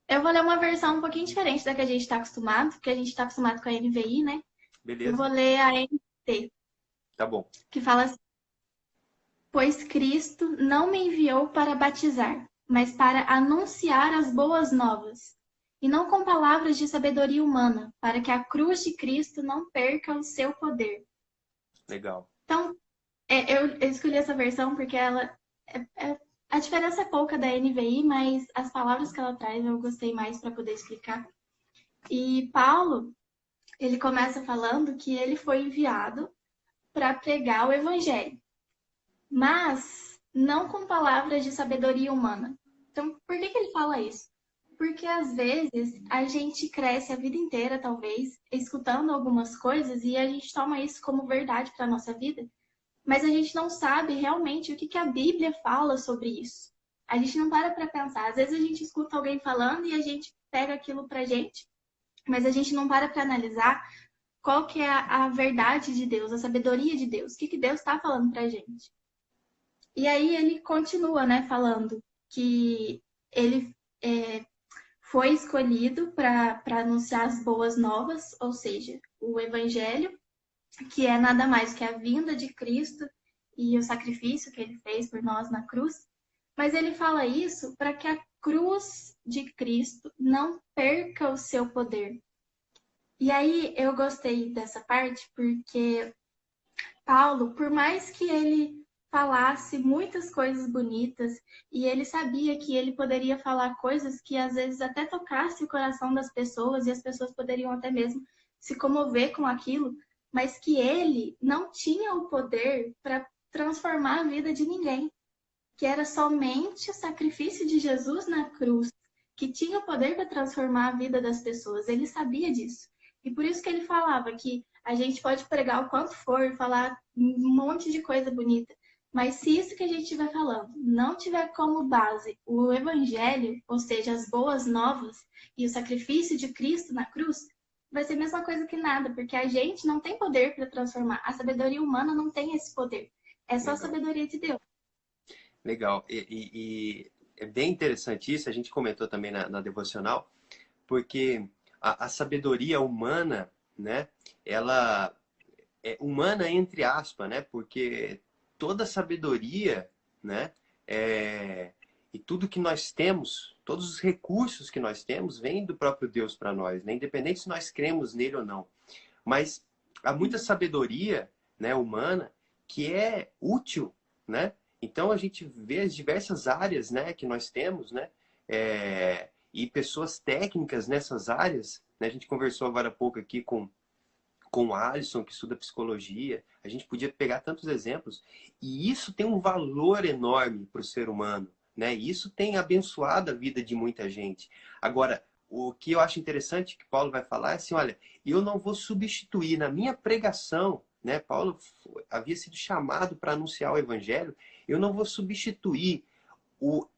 Eu vou ler uma versão um pouquinho diferente da que a gente está acostumado, porque a gente está acostumado com a NVI, né? Eu vou Beleza. ler a NT, Tá bom. que fala assim: Pois Cristo não me enviou para batizar, mas para anunciar as boas novas, e não com palavras de sabedoria humana, para que a cruz de Cristo não perca o seu poder. Legal. Então, eu escolhi essa versão porque a diferença é pouca da NVI, mas as palavras que ela traz eu gostei mais para poder explicar. E Paulo, ele começa falando que ele foi enviado para pregar o evangelho, mas não com palavras de sabedoria humana. Então, por que ele fala isso? Porque às vezes a gente cresce a vida inteira, talvez, escutando algumas coisas e a gente toma isso como verdade para a nossa vida, mas a gente não sabe realmente o que a Bíblia fala sobre isso. A gente não para pensar. Às vezes a gente escuta alguém falando e a gente pega aquilo pra gente, mas a gente não para analisar qual que é a verdade de Deus, a sabedoria de Deus, o que Deus está falando pra gente. E aí ele continua, né, falando que ele foi escolhido para anunciar as boas novas, ou seja, o Evangelho, que é nada mais que a vinda de Cristo e o sacrifício que ele fez por nós na cruz. Mas ele fala isso para que a cruz de Cristo não perca o seu poder. E aí eu gostei dessa parte porque Paulo, por mais que ele falasse muitas coisas bonitas e ele sabia que ele poderia falar coisas que às vezes até tocasse o coração das pessoas e as pessoas poderiam até mesmo se comover com aquilo, mas que ele não tinha o poder para transformar a vida de ninguém, que era somente o sacrifício de Jesus na cruz que tinha o poder para transformar a vida das pessoas. Ele sabia disso. E por isso que ele falava que a gente pode pregar o quanto for, falar um monte de coisa bonita, mas se isso que a gente estiver falando não tiver como base o Evangelho, ou seja, as boas novas e o sacrifício de Cristo na cruz, vai ser a mesma coisa que nada, porque a gente não tem poder para transformar. A sabedoria humana não tem esse poder. É só a sabedoria de Deus. Legal. E é bem interessante isso, a gente comentou também na devocional, porque a sabedoria humana, né, ela é humana entre aspas, né, porque toda sabedoria, né, e tudo que nós temos, todos os recursos que nós temos, vêm do próprio Deus para nós, né, independente se nós cremos nele ou não. Mas há muita sabedoria, né, humana que é útil, né? Então a gente vê as diversas áreas, né, que nós temos, né, e pessoas técnicas nessas áreas, né? A gente conversou agora há pouco aqui com o Alisson, que estuda psicologia. A gente podia pegar tantos exemplos. E isso tem um valor enorme para o ser humano, né? E isso tem abençoado a vida de muita gente. Agora, o que eu acho interessante que Paulo vai falar é assim, olha, eu não vou substituir na minha pregação, né? Paulo havia sido chamado para anunciar o evangelho. Eu não vou substituir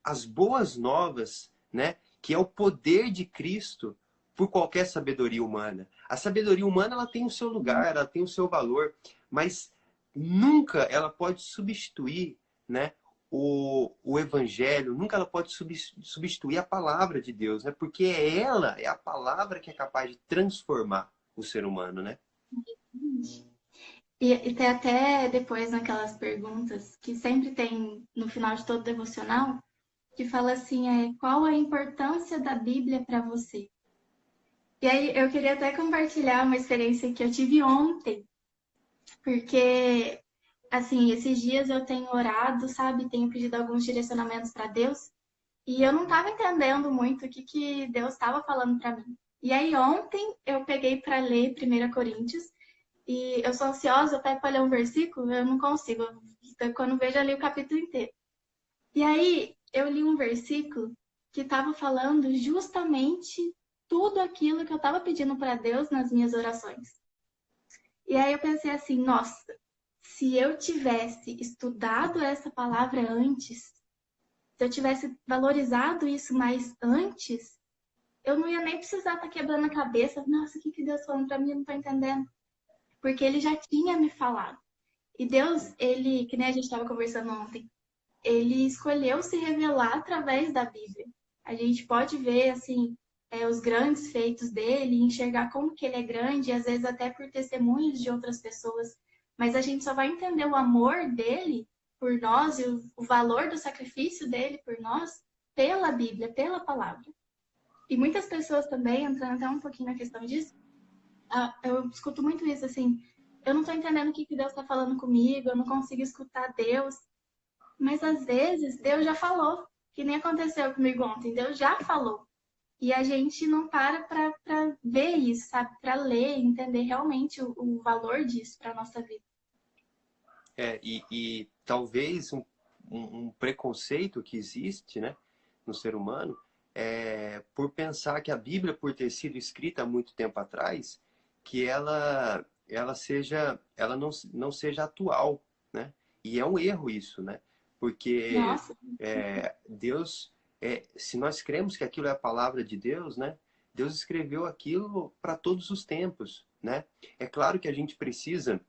as boas novas, né? Que é o poder de Cristo por qualquer sabedoria humana. A sabedoria humana ela tem o seu lugar, ela tem o seu valor, mas nunca ela pode substituir, né, o evangelho, nunca ela pode substituir a palavra de Deus, né? Porque ela é a palavra que é capaz de transformar o ser humano, né? E tem até depois naquelas perguntas que sempre tem no final de todo devocional, que fala assim, qual a importância da Bíblia para você? E aí eu queria até compartilhar uma experiência que eu tive ontem, porque, assim, esses dias eu tenho orado, sabe? Tenho pedido alguns direcionamentos para Deus, e eu não estava entendendo muito o que Deus estava falando para mim. E aí ontem eu peguei para ler 1 Coríntios, e eu sou ansiosa, eu pego para ler um versículo, eu não consigo. Quando vejo, eu li o capítulo inteiro. E aí eu li um versículo que estava falando justamente tudo aquilo que eu estava pedindo para Deus nas minhas orações. E aí eu pensei assim, nossa, se eu tivesse estudado essa palavra antes, se eu tivesse valorizado isso mais antes, eu não ia nem precisar estar quebrando a cabeça. Nossa, o que Deus falando para mim? Eu não tô entendendo. Porque ele já tinha me falado. E Deus, ele, que nem a gente estava conversando ontem, ele escolheu se revelar através da Bíblia. A gente pode ver, assim, os grandes feitos dele, enxergar como que ele é grande, às vezes até por testemunhos de outras pessoas. Mas a gente só vai entender o amor dele por nós e o valor do sacrifício dele por nós pela Bíblia, pela palavra. E muitas pessoas também, entrando até um pouquinho na questão disso, eu escuto muito isso, assim, eu não tô entendendo o que Deus tá falando comigo, eu não consigo escutar Deus. Mas às vezes Deus já falou, que nem aconteceu comigo ontem, Deus já falou. E a gente não para pra ver isso, sabe? Pra ler, entender realmente o valor disso pra nossa vida. E talvez um preconceito que existe, né, no ser humano, por pensar que a Bíblia, por ter sido escrita há muito tempo atrás, que ela não seja atual, né? E é um erro isso, né? Porque Deus, se nós cremos que aquilo é a palavra de Deus, né? Deus escreveu aquilo para todos os tempos, né? É claro que a gente precisa,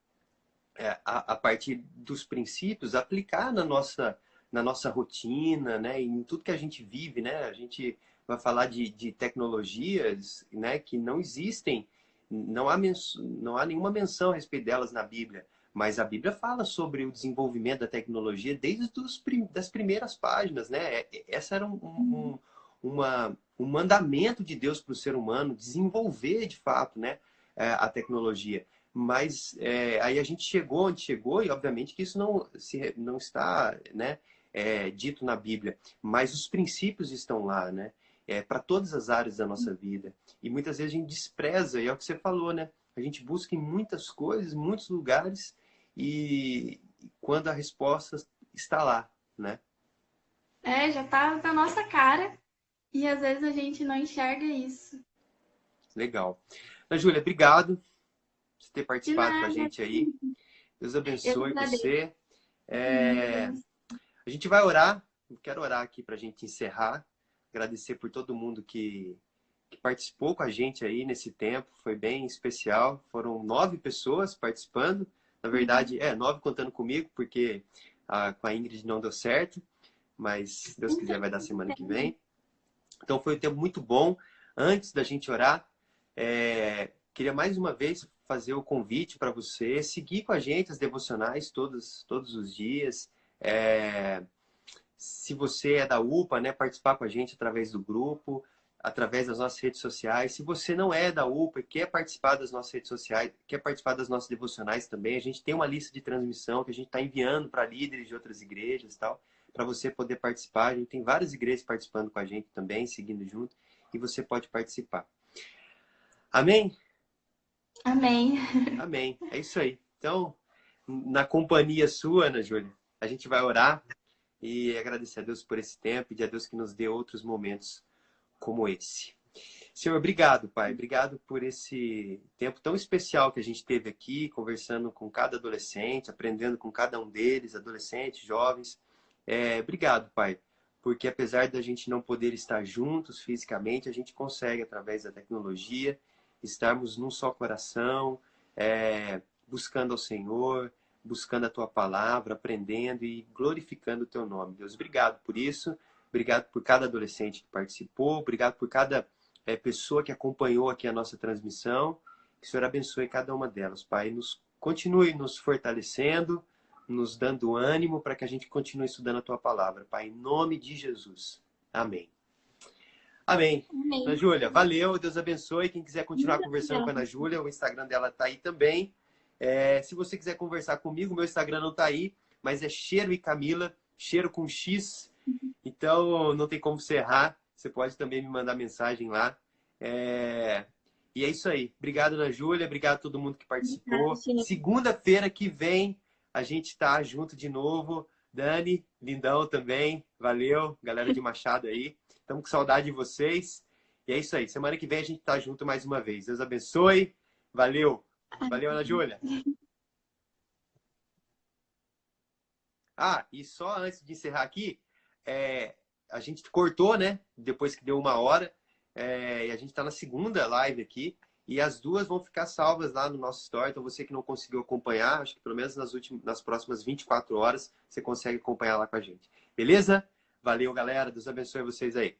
a partir dos princípios, aplicar na nossa rotina, né? Em tudo que a gente vive, né? A gente vai falar de tecnologias, né? Que não existem, não há nenhuma menção a respeito delas na Bíblia. Mas a Bíblia fala sobre o desenvolvimento da tecnologia desde das primeiras páginas, né? Essa era um mandamento de Deus para o ser humano, desenvolver de fato, né, a tecnologia. Mas aí a gente chegou onde chegou e obviamente que isso não está, né, dito na Bíblia. Mas os princípios estão lá, né? Para todas as áreas da nossa vida. E muitas vezes a gente despreza, e é o que você falou, né? A gente busca em muitas coisas, em muitos lugares, e quando a resposta está lá, né? Já tá na nossa cara e às vezes a gente não enxerga isso. Legal. Ana Júlia, obrigado por ter participado com a gente aí. Deus abençoe você. A gente vai orar. Eu quero orar aqui para a gente encerrar. Agradecer por todo mundo que participou com a gente aí nesse tempo. Foi bem especial. Foram 9 pessoas participando. Na verdade, 9 contando comigo, porque com a Ingrid não deu certo. Mas, se Deus quiser, vai dar semana que vem. Então, foi um tempo muito bom. Antes da gente orar, queria mais uma vez fazer o convite para você seguir com a gente as devocionais todos os dias. Se você é da UPA, né, participar com a gente através do grupo, através das nossas redes sociais. Se você não é da UPA e quer participar das nossas redes sociais, quer participar das nossas devocionais também, a gente tem uma lista de transmissão que a gente está enviando para líderes de outras igrejas e tal, para você poder participar. A gente tem várias igrejas participando com a gente também, seguindo junto, e você pode participar. Amém? Amém. Amém. É isso aí. Então, na companhia sua, Ana Júlia, a gente vai orar e agradecer a Deus por esse tempo e pedir a Deus que nos dê outros momentos como esse. Senhor, obrigado, Pai. Obrigado por esse tempo tão especial que a gente teve aqui, conversando com cada adolescente, aprendendo com cada um deles, adolescentes, jovens. Obrigado, Pai, porque apesar da gente não poder estar juntos fisicamente, a gente consegue, através da tecnologia, estarmos num só coração, buscando ao Senhor, buscando a Tua palavra, aprendendo e glorificando o Teu nome. Deus, obrigado por isso. Obrigado por cada adolescente que participou. Obrigado por cada pessoa que acompanhou aqui a nossa transmissão. Que o Senhor abençoe cada uma delas, Pai. Continue nos fortalecendo, nos dando ânimo para que a gente continue estudando a Tua palavra, Pai. Em nome de Jesus. Amém. Amém. Amém. Ana Júlia, valeu. Deus abençoe. Quem quiser continuar conversando com a Ana Júlia, o Instagram dela está aí também. Se você quiser conversar comigo, meu Instagram não está aí, mas é Cheiro e Camila, Cheiro com X. Então, não tem como você errar. Você pode também me mandar mensagem lá. E é isso aí. Obrigado, Ana Júlia. Obrigado a todo mundo que participou. Segunda-feira que vem, a gente está junto de novo. Dani, lindão também. Valeu, galera de Machado aí. Estamos com saudade de vocês. E é isso aí. Semana que vem a gente está junto mais uma vez. Deus abençoe. Valeu. Valeu, Ana Júlia. Ah, e só antes de encerrar aqui, a gente cortou, né? Depois que deu 1 hora. E a gente está na segunda live aqui. E as duas vão ficar salvas lá no nosso story. Então, você que não conseguiu acompanhar, acho que pelo menos nas próximas 24 horas, você consegue acompanhar lá com a gente. Beleza? Valeu, galera. Deus abençoe vocês aí.